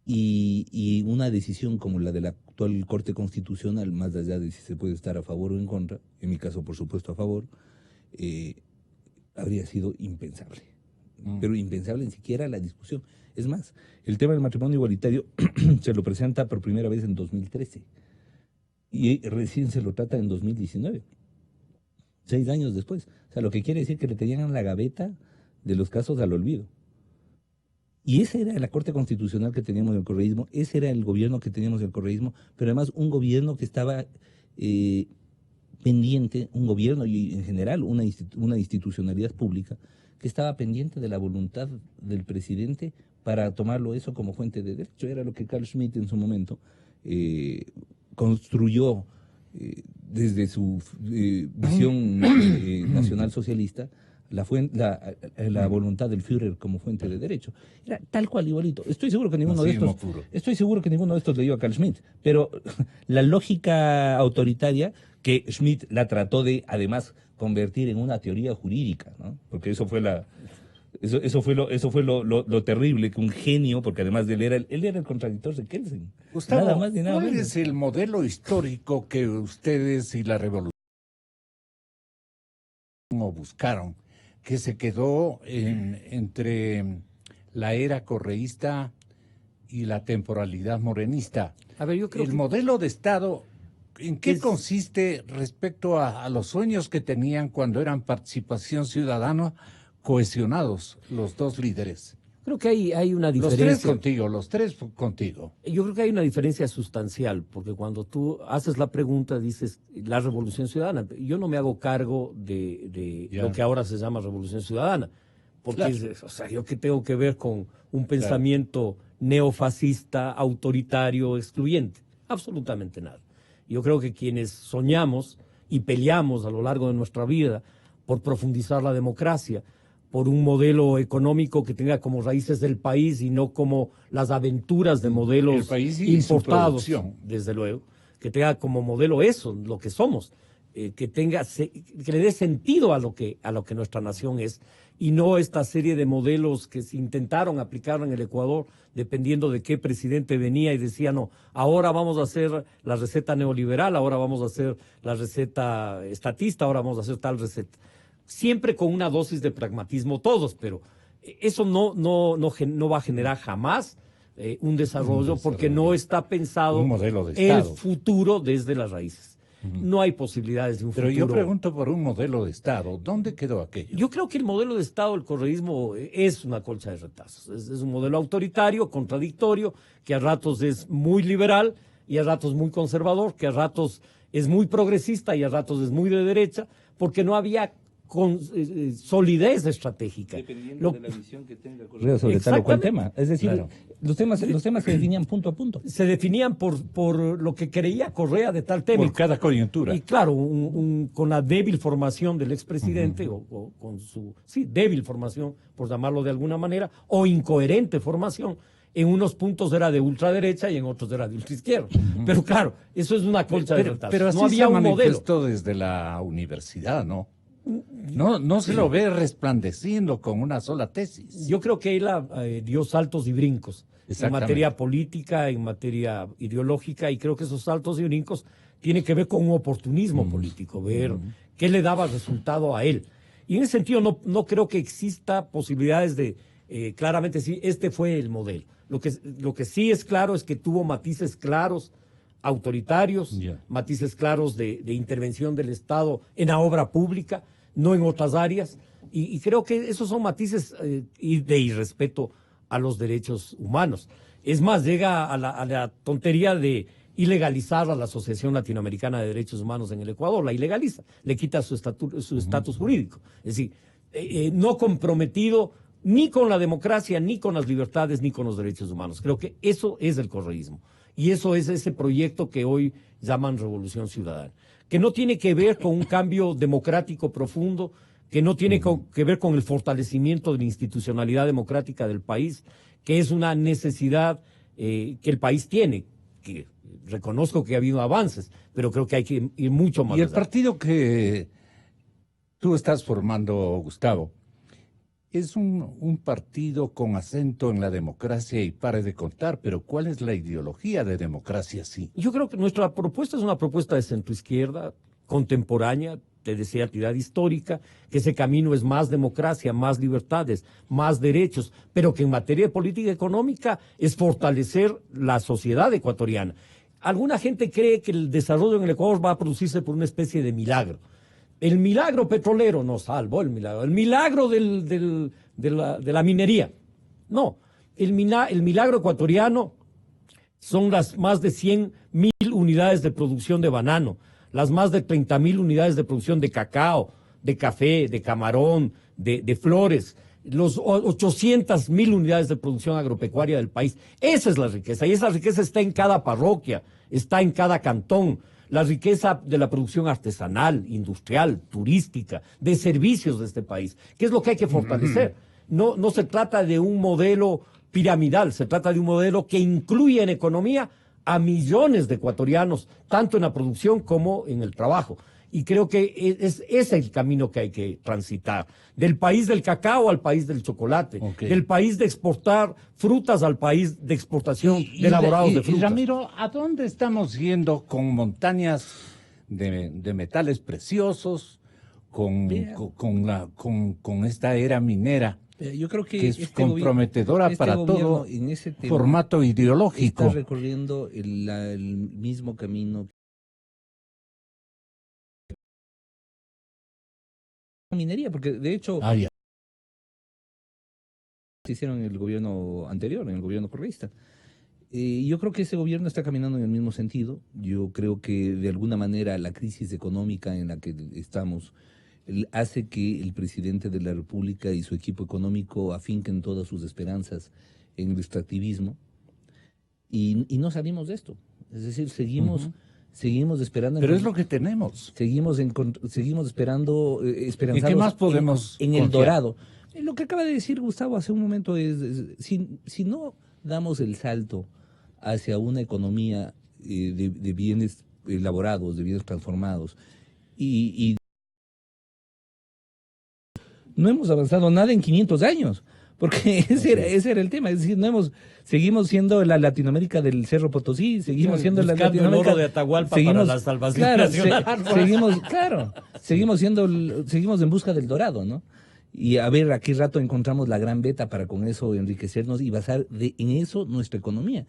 Y una decisión como la de la actual Corte Constitucional, más allá de si se puede estar a favor o en contra, en mi caso, por supuesto, a favor, habría sido impensable. Pero impensable ni siquiera la discusión. Es más, el tema del matrimonio igualitario se lo presenta por primera vez en 2013 y recién se lo trata en 2019, 6 años después. O sea, lo que quiere decir que le tenían la gaveta de los casos al olvido. Y esa era la Corte Constitucional que teníamos en el correísmo, ese era el gobierno que teníamos en el correísmo, pero además un gobierno que estaba pendiente, un gobierno y en general una institucionalidad pública que estaba pendiente de la voluntad del presidente para tomarlo eso como fuente de derecho. Era lo que Carl Schmitt en su momento construyó desde su visión nacional socialista la voluntad del Führer como fuente de derecho. Era tal cual igualito. Estoy seguro que ninguno de estos leyó a Carl Schmitt, pero la lógica autoritaria que Schmitt la trató de, además, convertir en una teoría jurídica, ¿no? Porque eso fue lo terrible, que un genio, porque además de él era el contradictor de Kelsen. Gustavo, nada más ni nada ¿cuál menos. es el modelo histórico que ustedes y la revolución buscaron, que se quedó entre la era correísta y la temporalidad morenista? A ver, yo creo El que modelo de Estado, ¿en qué consiste respecto a los sueños que tenían cuando eran Participación Ciudadana cohesionados los dos líderes? creo que hay una Los diferencia. tres contigo. Yo creo que hay una diferencia sustancial, porque cuando tú haces la pregunta, dices la Revolución Ciudadana. Yo no me hago cargo de Ya. lo que ahora se llama Revolución Ciudadana, porque Claro. o sea, yo qué tengo que ver con un pensamiento neofascista, autoritario, excluyente. Absolutamente nada. Yo creo que quienes soñamos y peleamos a lo largo de nuestra vida por profundizar la democracia, por un modelo económico que tenga como raíces del país y no como las aventuras de modelos El país y su importados, producción. desde luego, que tenga como modelo eso, lo que somos, que le dé sentido a lo que nuestra nación es, y no esta serie de modelos que se intentaron aplicar en el Ecuador, dependiendo de qué presidente venía y decía, no, ahora vamos a hacer la receta neoliberal, ahora vamos a hacer la receta estatista, ahora vamos a hacer tal receta. Siempre con una dosis de pragmatismo todos, pero eso no va a generar jamás un desarrollo, porque no está pensado Un modelo de el Estado. futuro desde las raíces. No hay posibilidades de un Pero futuro. yo pregunto por un modelo de Estado. ¿Dónde quedó aquello? Yo creo que el modelo de Estado, el correísmo, es una colcha de retazos. Es un modelo autoritario, contradictorio, que a ratos es muy liberal y a ratos muy conservador, que a ratos es muy progresista y a ratos es muy de derecha, porque no había solidez estratégica. Dependiendo de la visión que tenga Correa sobre tal o cual tema. Es decir, Claro. los temas se definían punto a punto. Se definían por lo que creía Correa de tal tema. Por cada coyuntura. Y claro, con la débil formación del expresidente, o con su débil formación, por llamarlo de alguna manera, o incoherente formación. En unos puntos era de ultraderecha y en otros era de ultraizquierda. Pero claro, eso es una colcha de retazos. Pero así no había se un modelo. manifestó desde la universidad, ¿no? No se lo ve resplandeciendo con una sola tesis. Yo creo que él dio saltos y brincos en Exactamente. materia política, en materia ideológica, y creo que esos saltos y brincos tienen que ver con un oportunismo político, ver qué le daba resultado a él. Y en ese sentido no creo que exista posibilidades de claramente decir, este fue el modelo. Lo que sí es claro es que tuvo matices claros, autoritarios, matices claros de intervención del Estado en la obra pública, no en otras áreas, y creo que esos son matices de irrespeto a los derechos humanos. Es más, llega a la tontería de ilegalizar a la Asociación Latinoamericana de Derechos Humanos en el Ecuador, la ilegaliza, le quita su estatus jurídico. Es decir, no comprometido ni con la democracia, ni con las libertades, ni con los derechos humanos. Creo que eso es el correísmo. Y eso es ese proyecto que hoy llaman Revolución Ciudadana, que no tiene que ver con un cambio democrático profundo, que no tiene que ver con el fortalecimiento de la institucionalidad democrática del país, que es una necesidad que el país tiene, que reconozco que ha habido avances, pero creo que hay que ir mucho más Y el allá. partido que tú estás formando, Gustavo, es un partido con acento en la democracia y pare de contar, pero ¿cuál es la ideología de democracia? Sí. Yo creo que nuestra propuesta es una propuesta de centroizquierda, contemporánea, te decía, actividad histórica, que ese camino es más democracia, más libertades, más derechos, pero que en materia de política económica es fortalecer la sociedad ecuatoriana. Alguna gente cree que el desarrollo en el Ecuador va a producirse por una especie de milagro. El milagro petrolero nos salvó el milagro de la minería. No, el milagro ecuatoriano son las más de 100.000 unidades de producción de banano, las más de 30.000 unidades de producción de cacao, de café, de camarón, de flores, los 800.000 unidades de producción agropecuaria del país. Esa es la riqueza, y esa riqueza está en cada parroquia, está en cada cantón. la riqueza de la producción artesanal, industrial, turística, de servicios de este país, que es lo que hay que fortalecer. No se trata de un modelo piramidal, se trata de un modelo que incluye en economía a millones de ecuatorianos, tanto en la producción como en el trabajo. Y creo que ese es el camino que hay que transitar. Del país del cacao al país del chocolate. Okay. Del país de exportar frutas al país de exportación de elaborados de frutas. Y Ramiro, ¿a dónde estamos yendo con montañas de metales preciosos, con esta era minera? Yo creo que es comprometedora para todo en ese tema, formato ideológico. Está recorriendo el mismo camino. Minería, porque de hecho se hicieron en el gobierno anterior, en el gobierno correísta. Yo creo que ese gobierno está caminando en el mismo sentido. Yo creo que de alguna manera la crisis económica en la que estamos hace que el presidente de la República y su equipo económico afinquen todas sus esperanzas en el extractivismo y no salimos de esto. Es decir, seguimos esperando. Pero es lo que tenemos. Seguimos esperando, esperanzados. ¿Y qué más podemos en el dorado? Lo que acaba de decir Gustavo hace un momento es si no damos el salto hacia una economía de bienes elaborados, de bienes transformados, y no hemos avanzado nada en 500 años. Porque ese era el tema, es decir, seguimos siendo la Latinoamérica del Cerro Potosí, seguimos siendo la Latinoamérica el oro de Atahualpa para la salvación nacional. Seguimos en busca del dorado, ¿no? Y a ver a qué rato encontramos la gran beta para con eso enriquecernos y basar en eso nuestra economía.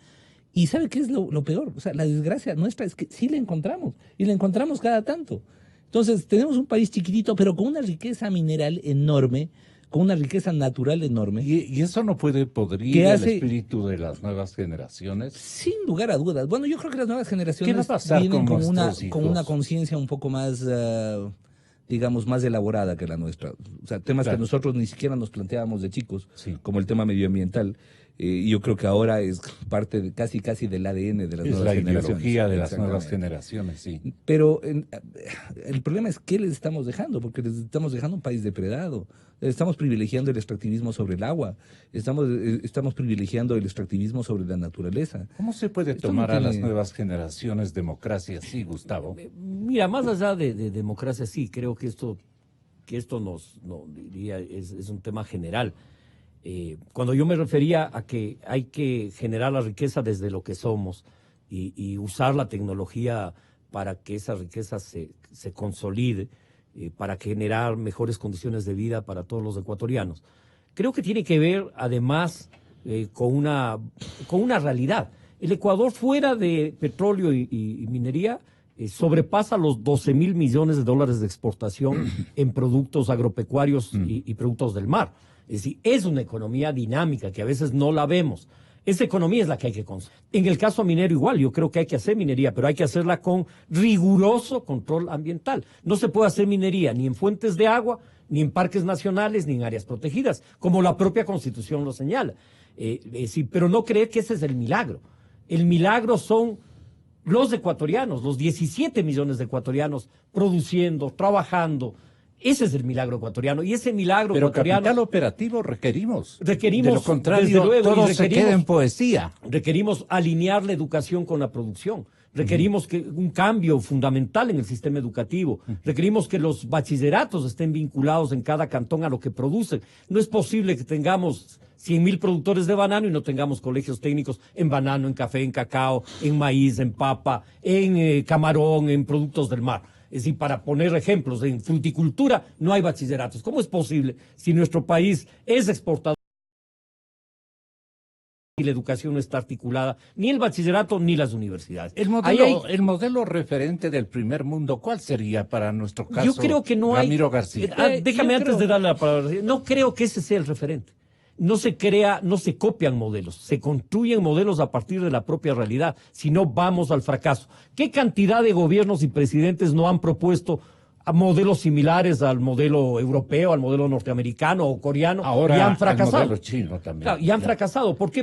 Y ¿sabe qué es lo peor? O sea, la desgracia nuestra es que sí la encontramos, y la encontramos cada tanto. Entonces, tenemos un país chiquitito, pero con una riqueza mineral enorme, con una riqueza natural enorme. ¿Y eso no puede podrir el espíritu de las nuevas generaciones? Sin lugar a dudas. Bueno, yo creo que las nuevas generaciones ¿Qué va a pasar vienen con una conciencia un poco más, digamos, más elaborada que la nuestra. O sea, temas que nosotros ni siquiera nos planteábamos de chicos, como el tema medioambiental. Yo creo que ahora es parte casi del ADN de las nuevas generaciones. Es la ideología de las nuevas generaciones, sí. Pero el problema es qué les estamos dejando, porque les estamos dejando un país depredado. Estamos privilegiando el extractivismo sobre el agua, estamos privilegiando el extractivismo sobre la naturaleza. ¿Cómo se puede tomar a las nuevas generaciones democracia así, Gustavo? Mira, más allá de democracia, sí, creo que esto diría, es un tema general. Cuando yo me refería a que hay que generar la riqueza desde lo que somos y usar la tecnología para que esa riqueza se consolide, para generar mejores condiciones de vida para todos los ecuatorianos. Creo que tiene que ver además con una realidad. El Ecuador fuera de petróleo y minería sobrepasa los 12.000 millones de dólares de exportación en productos agropecuarios y productos del mar. Es decir, es una economía dinámica que a veces no la vemos. Esa economía es la que hay que construir. En el caso minero igual, yo creo que hay que hacer minería, pero hay que hacerla con riguroso control ambiental. No se puede hacer minería ni en fuentes de agua, ni en parques nacionales, ni en áreas protegidas, como la propia Constitución lo señala. Pero no creer que ese es el milagro. El milagro son los ecuatorianos, los 17 millones de ecuatorianos produciendo, trabajando. Ese es el milagro ecuatoriano, y ese milagro ecuatoriano... Pero capital operativo requerimos. De lo contrario, todo se queda en poesía. Requerimos alinear la educación con la producción. Requerimos un cambio fundamental en el sistema educativo. Requerimos que los bachilleratos estén vinculados en cada cantón a lo que producen. No es posible que tengamos 100.000 productores de banano y no tengamos colegios técnicos en banano, en café, en cacao, en maíz, en papa, en camarón, en productos del mar. Es decir, para poner ejemplos, en fruticultura no hay bachilleratos. ¿Cómo es posible si nuestro país es exportador y la educación no está articulada, ni el bachillerato ni las universidades? El modelo referente del primer mundo, ¿cuál sería para nuestro caso? Yo creo que no hay... Ramiro García. Déjame antes de darle la palabra. No creo que ese sea el referente. No se copian modelos, se construyen modelos a partir de la propia realidad, si no vamos al fracaso. ¿Qué cantidad de gobiernos y presidentes no han propuesto a modelos similares al modelo europeo, al modelo norteamericano o coreano? Ahora y han fracasado. Al modelo chino también. Claro, y han fracasado. ¿Por qué?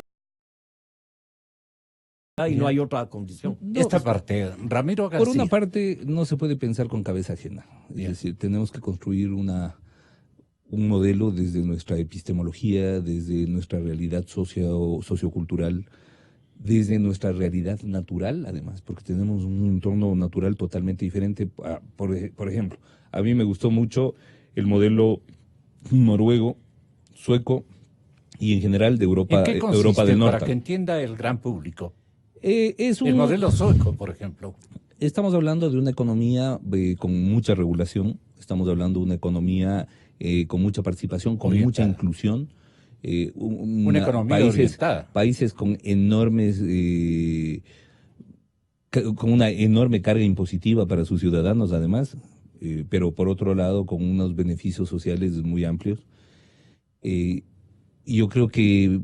y no hay otra condición. No, Esta parte, Ramiro García. por una parte, no se puede pensar con cabeza ajena. Es decir, tenemos que construir un modelo desde nuestra epistemología, desde nuestra realidad sociocultural, desde nuestra realidad natural, además, porque tenemos un entorno natural totalmente diferente. Por ejemplo, a mí me gustó mucho el modelo noruego, sueco y en general de Europa, ¿En qué consiste, Europa del Norte. para que entienda el gran público? Es El modelo sueco, por ejemplo. Estamos hablando de una economía con mucha regulación, estamos hablando de una economía con mucha participación, con Orientada. mucha inclusión. Una economía orientada. Países con enormes, con una enorme carga impositiva para sus ciudadanos, además, pero por otro lado con unos beneficios sociales muy amplios. Y yo creo que,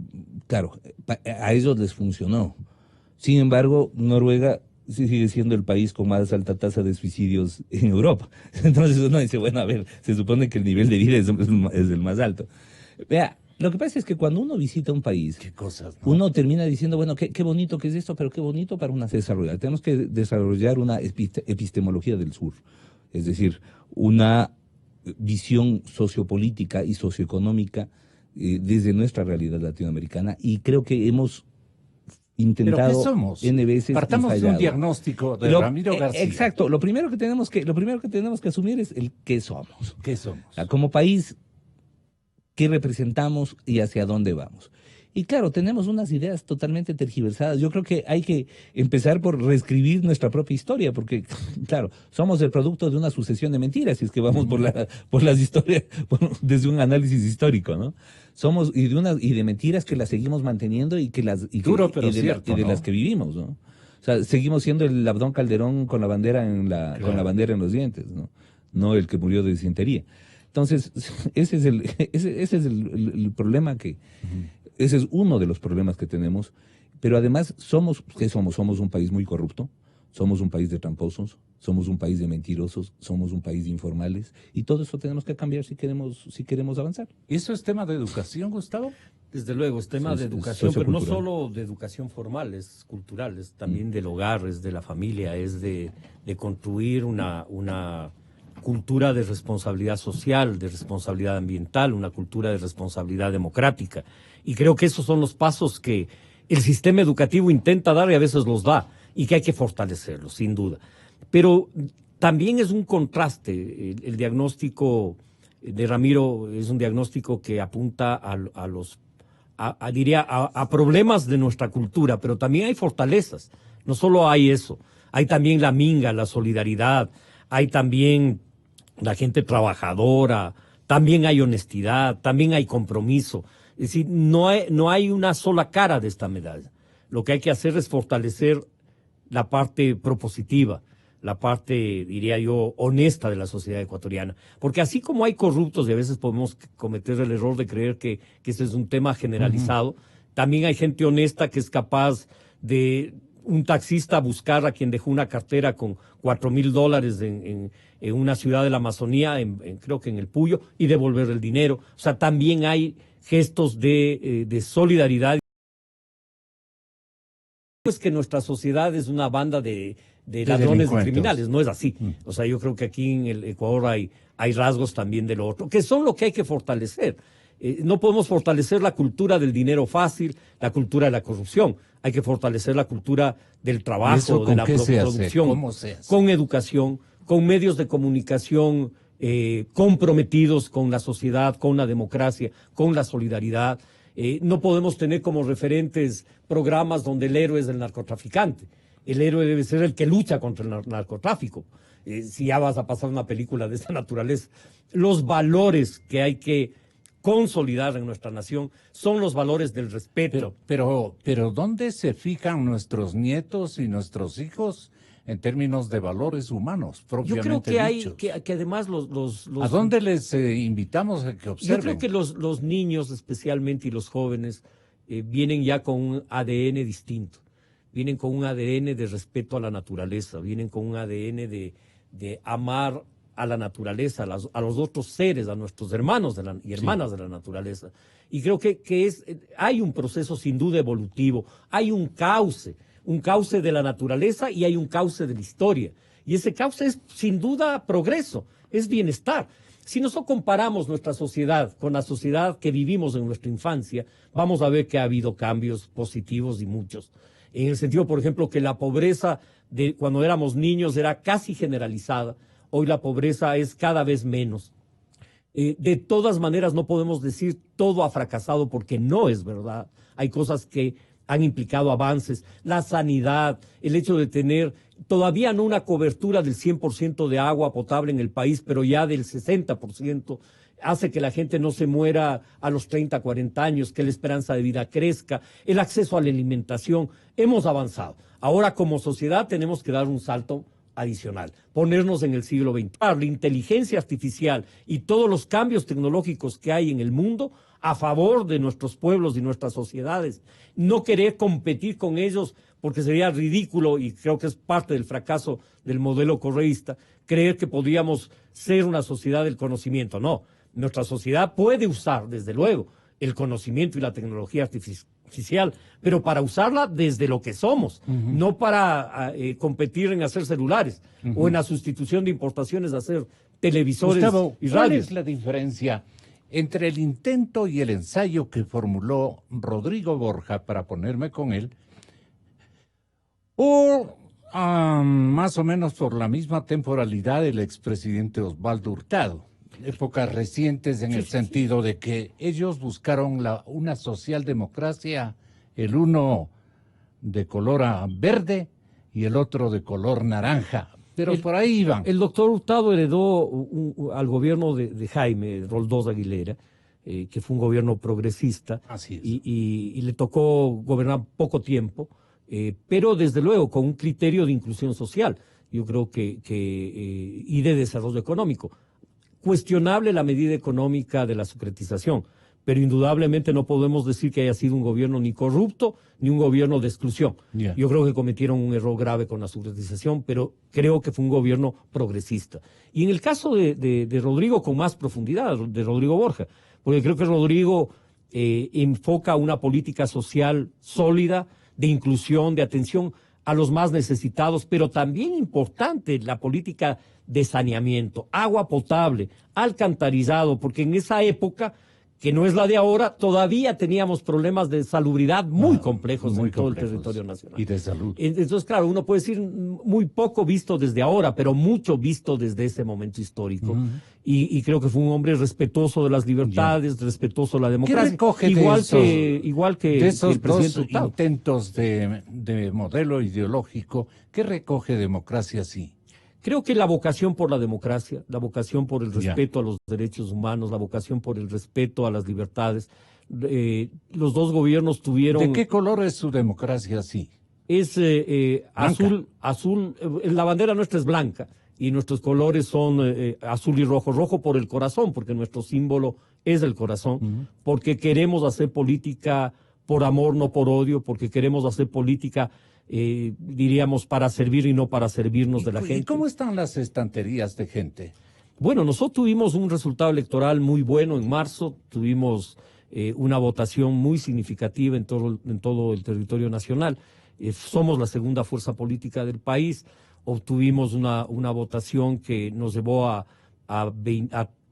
claro, a ellos les funcionó. Sin embargo, Noruega sigue siendo el país con más alta tasa de suicidios en Europa. Entonces uno dice, bueno, a ver, se supone que el nivel de vida es el más alto. Vea, lo que pasa es que cuando uno visita un país, Qué cosas, ¿no? uno termina diciendo, bueno, qué bonito que es esto, pero qué bonito para una desarrollar. Tenemos que desarrollar una epistemología del sur, es decir, una visión sociopolítica y socioeconómica desde nuestra realidad latinoamericana, y creo que hemos intentado ¿Pero qué somos? N veces Partamos y de un fallado. diagnóstico de Ramiro García. Exacto, lo primero que tenemos que asumir es el qué somos. ¿Qué somos? O sea, como país, qué representamos y hacia dónde vamos. Y claro, tenemos unas ideas totalmente tergiversadas. Yo creo que hay que empezar por reescribir nuestra propia historia, porque, claro, somos el producto de una sucesión de mentiras, si es que vamos por las historias, desde un análisis histórico, ¿no? Somos y de mentiras que las seguimos manteniendo y que las Duro, pero de cierto, ¿no? las que vivimos, ¿no? O sea, seguimos siendo el Abdón Calderón con la bandera Claro. con la bandera en los dientes, ¿no? No el que murió de disentería. Entonces, ese es el problema que ese es uno de los problemas que tenemos, pero además somos un país muy corrupto, somos un país de tramposos, somos un país de mentirosos, somos un país de informales, y todo eso tenemos que cambiar si queremos avanzar. ¿Eso es tema de educación, Gustavo? Desde luego, es tema Es de educación, pero no sociocultural. solo de educación formal, es cultural, es también del hogar, es de la familia, es de construir una cultura de responsabilidad social, de responsabilidad ambiental, una cultura de responsabilidad democrática. Y creo que esos son los pasos que el sistema educativo intenta dar y a veces los da, y que hay que fortalecerlos, sin duda. Pero también es un contraste. El diagnóstico de Ramiro es un diagnóstico que apunta a problemas de nuestra cultura, pero también hay fortalezas. No solo hay eso, hay también la minga, la solidaridad, hay también la gente trabajadora, también hay honestidad, también hay compromiso. Es decir, no hay una sola cara de esta medalla. Lo que hay que hacer es fortalecer la parte propositiva, la parte, diría yo, honesta de la sociedad ecuatoriana. Porque así como hay corruptos, y a veces podemos cometer el error de creer que este es un tema generalizado, también hay gente honesta que es capaz de un taxista buscar a quien dejó una cartera con $4,000 en una ciudad de la Amazonía, creo que en el Puyo, y devolver el dinero. O sea, también hay gestos de solidaridad. Es que nuestra sociedad es una banda de ladrones, de criminales, no es así. O sea, yo creo que aquí en el Ecuador hay rasgos también de lo otro, que son lo que hay que fortalecer. No podemos fortalecer la cultura del dinero fácil, la cultura de la corrupción. Hay que fortalecer la cultura del trabajo, de la producción, con educación, con medios de comunicación comprometidos con la sociedad, con la democracia, con la solidaridad. No podemos tener como referentes programas donde el héroe es el narcotraficante. El héroe debe ser el que lucha contra el narcotráfico. Si ya vas a pasar una película de esta naturaleza. Los valores que hay que consolidar en nuestra nación son los valores del respeto. Pero ¿dónde se fijan nuestros nietos y nuestros hijos en términos de valores humanos propiamente Yo creo que dichos? que además ¿A dónde les invitamos a que observen? Yo creo que los niños especialmente y los jóvenes vienen ya con un ADN distinto. Vienen con un ADN de respeto a la naturaleza, vienen con un ADN de amar a la naturaleza, a los otros seres, a nuestros hermanos y hermanas de la naturaleza. Y creo que hay un proceso sin duda evolutivo, hay un cauce un cauce de la naturaleza y hay un cauce de la historia. Y ese cauce es sin duda progreso, es bienestar. Si nosotros comparamos nuestra sociedad con la sociedad que vivimos en nuestra infancia, vamos a ver que ha habido cambios positivos y muchos. En el sentido, por ejemplo, que la pobreza de cuando éramos niños era casi generalizada. Hoy la pobreza es cada vez menos. De todas maneras, no podemos decir todo ha fracasado porque no es verdad. Hay cosas que han implicado avances. La sanidad, el hecho de tener todavía no una cobertura del 100% de agua potable en el país, pero ya del 60%, hace que la gente no se muera a los 30, 40 años, que la esperanza de vida crezca, el acceso a la alimentación. Hemos avanzado. Ahora, como sociedad, tenemos que dar un salto adicional, ponernos en el siglo XX. La inteligencia artificial y todos los cambios tecnológicos que hay en el mundo a favor de nuestros pueblos y nuestras sociedades. No querer competir con ellos porque sería ridículo, y creo que es parte del fracaso del modelo correísta, creer que podríamos ser una sociedad del conocimiento. No, nuestra sociedad puede usar, desde luego, el conocimiento y la tecnología artificial, pero para usarla desde lo que somos, no para competir en hacer celulares o en la sustitución de importaciones de hacer televisores Gustavo, y ¿cuál radios. es la diferencia entre el intento y el ensayo que formuló Rodrigo Borja, para ponerme con él, o más o menos por la misma temporalidad del expresidente Osvaldo Hurtado? Épocas recientes en el sentido de que ellos buscaron una socialdemocracia, el uno de color verde y el otro de color naranja, pero por ahí iban. El doctor Hurtado heredó al gobierno de Jaime Roldós Aguilera, que fue un gobierno progresista. Así es. Y le tocó gobernar poco tiempo, pero desde luego con un criterio de inclusión social, yo creo y de desarrollo económico. Cuestionable la medida económica de la secretización, pero indudablemente no podemos decir que haya sido un gobierno ni corrupto ni un gobierno de exclusión. Yeah. Yo creo que cometieron un error grave con la secretización, pero creo que fue un gobierno progresista. Y en el caso de Rodrigo, con más profundidad, de Rodrigo Borja, porque creo que Rodrigo enfoca una política social sólida, de inclusión, de atención a los más necesitados, pero también importante la política de saneamiento, agua potable, alcantarizado, porque en esa época, que no es la de ahora, todavía teníamos problemas de salubridad muy complejos en todo el territorio nacional. Y de salud. Entonces, claro, uno puede decir muy poco visto desde ahora, pero mucho visto desde ese momento histórico. Y creo que fue un hombre respetuoso de las libertades, respetuoso de la democracia. ¿Qué recoge igual que de esos el presidente dos Hurtado? intentos de modelo ideológico? ¿Qué recoge democracia así? Creo que la vocación por la democracia, la vocación por el respeto a los derechos humanos, la vocación por el respeto a las libertades, los dos gobiernos tuvieron... ¿De qué color es su democracia así? Es azul, la bandera nuestra es blanca y nuestros colores son azul y rojo. Rojo por el corazón, porque nuestro símbolo es el corazón, porque queremos hacer política por amor, no por odio, porque queremos hacer política... diríamos, para servir y no para servirnos de la gente. ¿Y cómo están las estanterías de gente? Bueno, nosotros tuvimos un resultado electoral muy bueno en marzo, tuvimos una votación muy significativa en todo el territorio nacional. Somos la segunda fuerza política del país, obtuvimos una votación que nos llevó a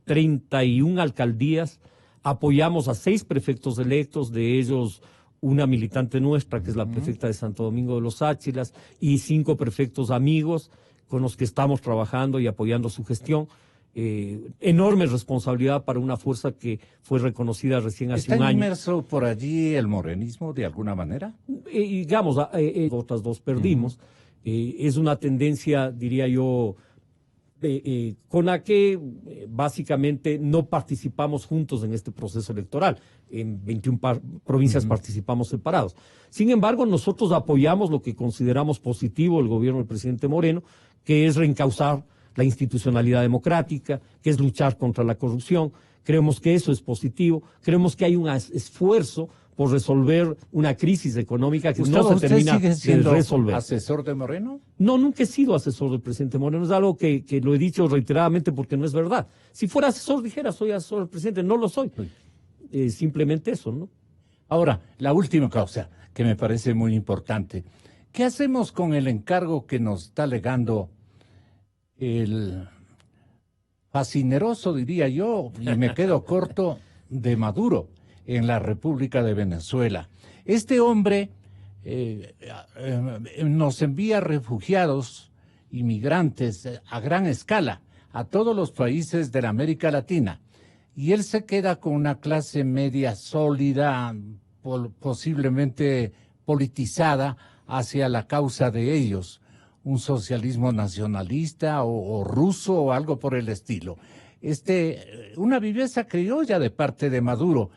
31 alcaldías, apoyamos a 6 prefectos electos, de ellos una militante nuestra, que es la prefecta de Santo Domingo de los Áchilas, y 5 prefectos amigos con los que estamos trabajando y apoyando su gestión. Enorme responsabilidad para una fuerza que fue reconocida recién hace un año. ¿Está inmerso por allí el morenismo de alguna manera? Digamos, otras 2 perdimos. Es una tendencia, diría yo, con la que básicamente no participamos juntos en este proceso electoral. En 21 provincias participamos separados. Sin embargo, nosotros apoyamos lo que consideramos positivo el gobierno del presidente Moreno, que es reencauzar la institucionalidad democrática, que es luchar contra la corrupción. Creemos que eso es positivo. Creemos que hay un esfuerzo por resolver una crisis económica que no se termina de resolver. ¿Asesor de Moreno? No, nunca he sido asesor del presidente Moreno. Es algo que lo he dicho reiteradamente porque no es verdad. Si fuera asesor, dijera, soy asesor del presidente. No lo soy. Simplemente eso, ¿no? Ahora, la última cosa que me parece muy importante. ¿Qué hacemos con el encargo que nos está legando el fascineroso, diría yo, y me quedo corto, de Maduro en la República de Venezuela? Este hombre nos envía refugiados, inmigrantes a gran escala a todos los países de la América Latina, y él se queda con una clase media sólida, posiblemente politizada hacia la causa de ellos, un socialismo nacionalista o ruso o algo por el estilo. Una viveza criolla de parte de Maduro,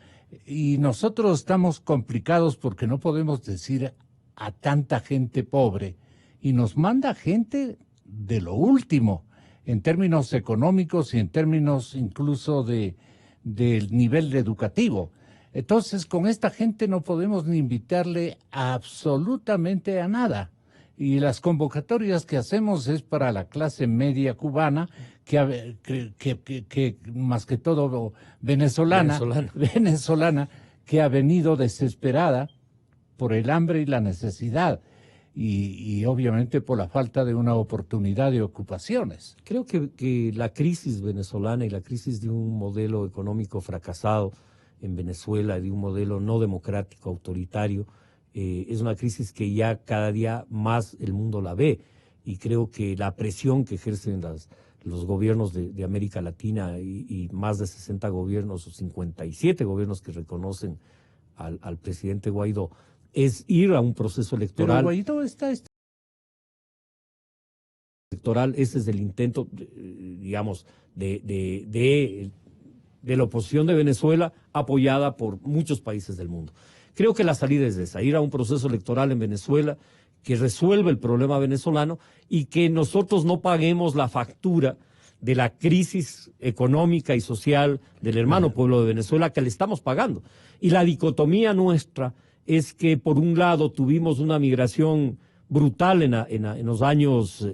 y nosotros estamos complicados porque no podemos decir a tanta gente pobre, y nos manda gente de lo último en términos económicos y en términos incluso del nivel educativo. Entonces, con esta gente no podemos ni invitarle absolutamente a nada. Y las convocatorias que hacemos es para la clase media cubana, que más que todo venezolana, que ha venido desesperada por el hambre y la necesidad, y obviamente por la falta de una oportunidad de ocupaciones. Creo que la crisis venezolana y la crisis de un modelo económico fracasado en Venezuela, de un modelo no democrático, autoritario, es una crisis que ya cada día más el mundo la ve, y creo que la presión que ejercen los gobiernos de América Latina y más de 60 gobiernos o 57 gobiernos que reconocen al presidente Guaidó es ir a un proceso electoral. Pero Guaidó está electoral, ese es el intento, digamos, de la oposición de Venezuela, apoyada por muchos países del mundo. Creo que la salida es esa, ir a un proceso electoral en Venezuela que resuelva el problema venezolano y que nosotros no paguemos la factura de la crisis económica y social del hermano pueblo de Venezuela, que le estamos pagando. Y la dicotomía nuestra es que, por un lado, tuvimos una migración brutal en los años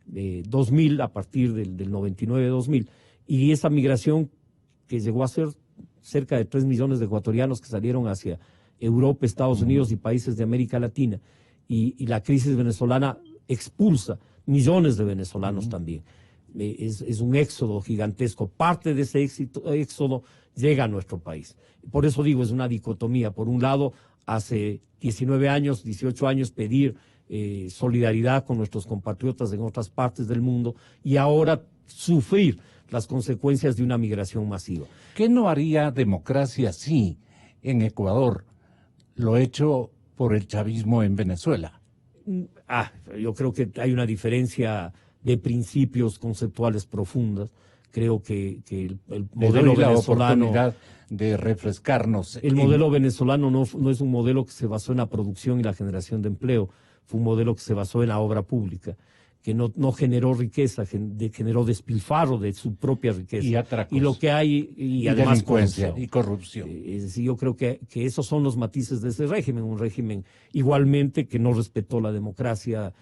2000, a partir del 99-2000, y esa migración que llegó a ser cerca de 3 millones de ecuatorianos que salieron hacia Europa, Estados Unidos y países de América Latina, y la crisis venezolana expulsa millones de venezolanos también. Es un éxodo gigantesco. Parte de ese éxodo llega a nuestro país. Por eso digo, es una dicotomía. Por un lado, hace 19 años, 18 años, pedir solidaridad con nuestros compatriotas en otras partes del mundo, y ahora sufrir las consecuencias de una migración masiva. ¿Qué no haría democracia si en Ecuador lo hecho por el chavismo en Venezuela? Yo creo que hay una diferencia de principios conceptuales profundas. Creo que el modelo venezolano, la oportunidad de refrescarnos. El modelo venezolano no es un modelo que se basó en la producción y la generación de empleo, fue un modelo que se basó en la obra pública, que no generó riqueza, generó despilfarro de su propia riqueza. Y atracos. Y lo que hay, y además delincuencia y corrupción. Es decir, yo creo que esos son los matices de ese régimen, un régimen igualmente que no respetó la democracia,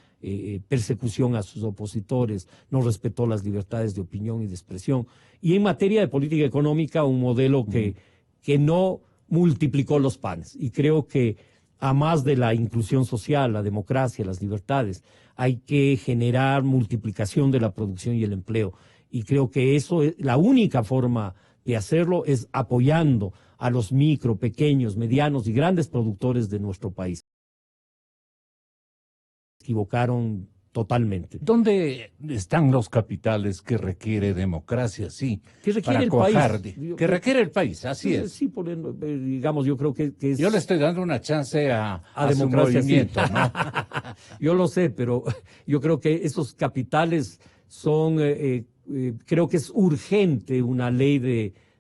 persecución a sus opositores, no respetó las libertades de opinión y de expresión. Y en materia de política económica, un modelo que no multiplicó los panes. Y creo que, a más de la inclusión social, la democracia, las libertades, hay que generar multiplicación de la producción y el empleo. Y creo que eso es la única forma de hacerlo, es apoyando a los micro, pequeños, medianos y grandes productores de nuestro país. Se equivocaron totalmente. ¿Dónde están los capitales que requiere democracia? Sí, ¿Qué requiere el cuajar, país? Que requiere el país, así es. Sí, digamos, yo creo que es... Yo le estoy dando una chance a democracia, su movimiento, sí. ¿no? Yo lo sé, pero yo creo que esos capitales son... creo que es urgente una ley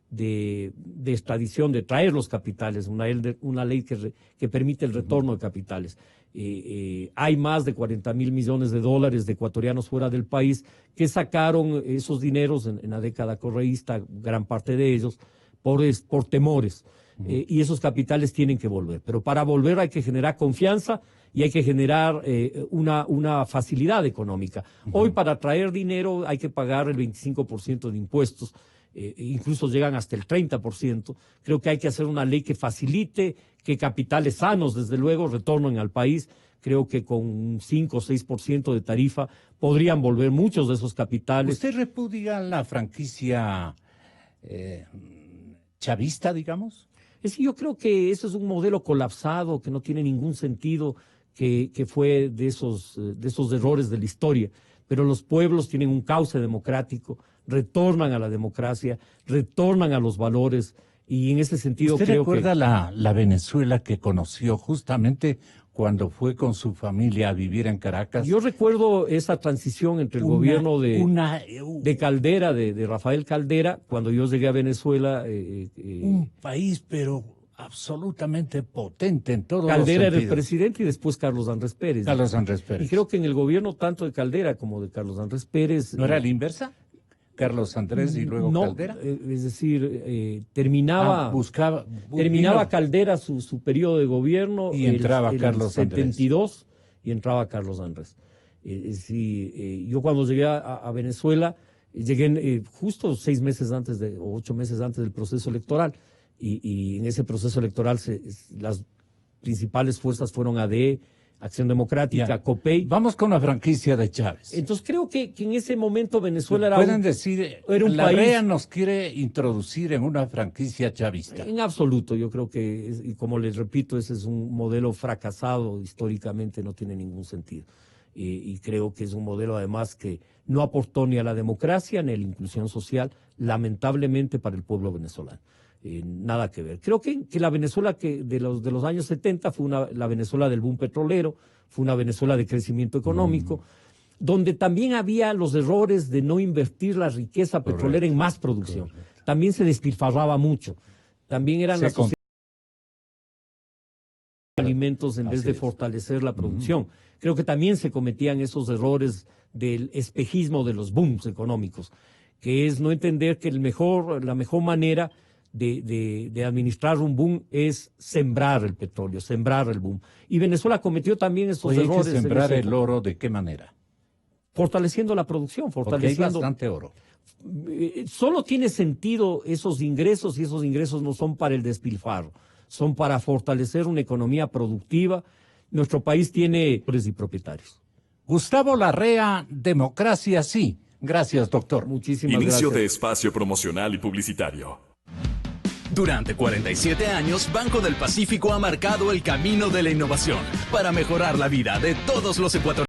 de extradición, de traer los capitales, una ley que permite el retorno de capitales. Hay más de 40.000 millones de dólares de ecuatorianos fuera del país que sacaron esos dineros en la década correísta, gran parte de ellos, por temores. Y esos capitales tienen que volver. Pero para volver hay que generar confianza y hay que generar una facilidad económica. Hoy, para traer dinero hay que pagar el 25% de impuestos. incluso llegan hasta el 30%. Creo que hay que hacer una ley que facilite que capitales sanos, desde luego, retornen al país. Creo que con un 5 o 6% de tarifa podrían volver muchos de esos capitales. ¿Usted repudia la franquicia chavista, digamos? Yo creo que eso es un modelo colapsado, que no tiene ningún sentido, que fue de esos errores de la historia. Pero los pueblos tienen un cauce democrático, retornan a la democracia, retornan a los valores, y en ese sentido ¿Usted creo recuerda que... la Venezuela que conoció justamente cuando fue con su familia a vivir en Caracas? Yo recuerdo esa transición entre el gobierno de Caldera, de Rafael Caldera, cuando yo llegué a Venezuela. Un país, pero absolutamente potente en todos los Caldera sentidos. era el presidente y después Carlos Andrés Pérez. Carlos Andrés Pérez. Y creo que en el gobierno tanto de Caldera como de Carlos Andrés Pérez... ¿No era la inversa? Carlos Andrés y luego no, Caldera. Es decir, terminaba Caldera su periodo de gobierno y entraba el Carlos 72 Andrés. Y entraba Carlos Andrés. Yo cuando llegué a Venezuela, llegué justo 6 meses antes o 8 meses antes del proceso electoral, y en ese proceso electoral las principales fuerzas fueron AD, Acción Democrática, COPEI. Vamos con la franquicia de Chávez. Entonces creo que en ese momento Venezuela era Pueden decir, un la país... REA nos quiere introducir en una franquicia chavista. En absoluto, yo creo que, y como les repito, ese es un modelo fracasado históricamente, no tiene ningún sentido. Y creo que es un modelo además que no aportó ni a la democracia ni a la inclusión social, lamentablemente para el pueblo venezolano. Nada que ver. Creo que la Venezuela de los años 70 fue la Venezuela del boom petrolero, fue una Venezuela de crecimiento económico, donde también había los errores de no invertir la riqueza petrolera en más producción. También se despilfarraba mucho. También eran las sociedades de alimentos en vez de fortalecer la producción. Creo que también se cometían esos errores del espejismo de los booms económicos, que es no entender que la mejor manera de administrar un boom es sembrar el petróleo, sembrar el boom. Y Venezuela cometió también esos errores. ¿Hay que sembrar el oro de qué manera? Fortaleciendo la producción, fortaleciendo... Porque hay bastante oro. Solo tiene sentido esos ingresos, y esos ingresos no son para el despilfarro, son para fortalecer una economía productiva. Nuestro país tiene y propietarios. Gustavo Larrea, democracia sí. Gracias, doctor. Muchísimas gracias. Inicio de espacio promocional y publicitario. Durante 47 años, Banco del Pacífico ha marcado el camino de la innovación para mejorar la vida de todos los ecuatorianos.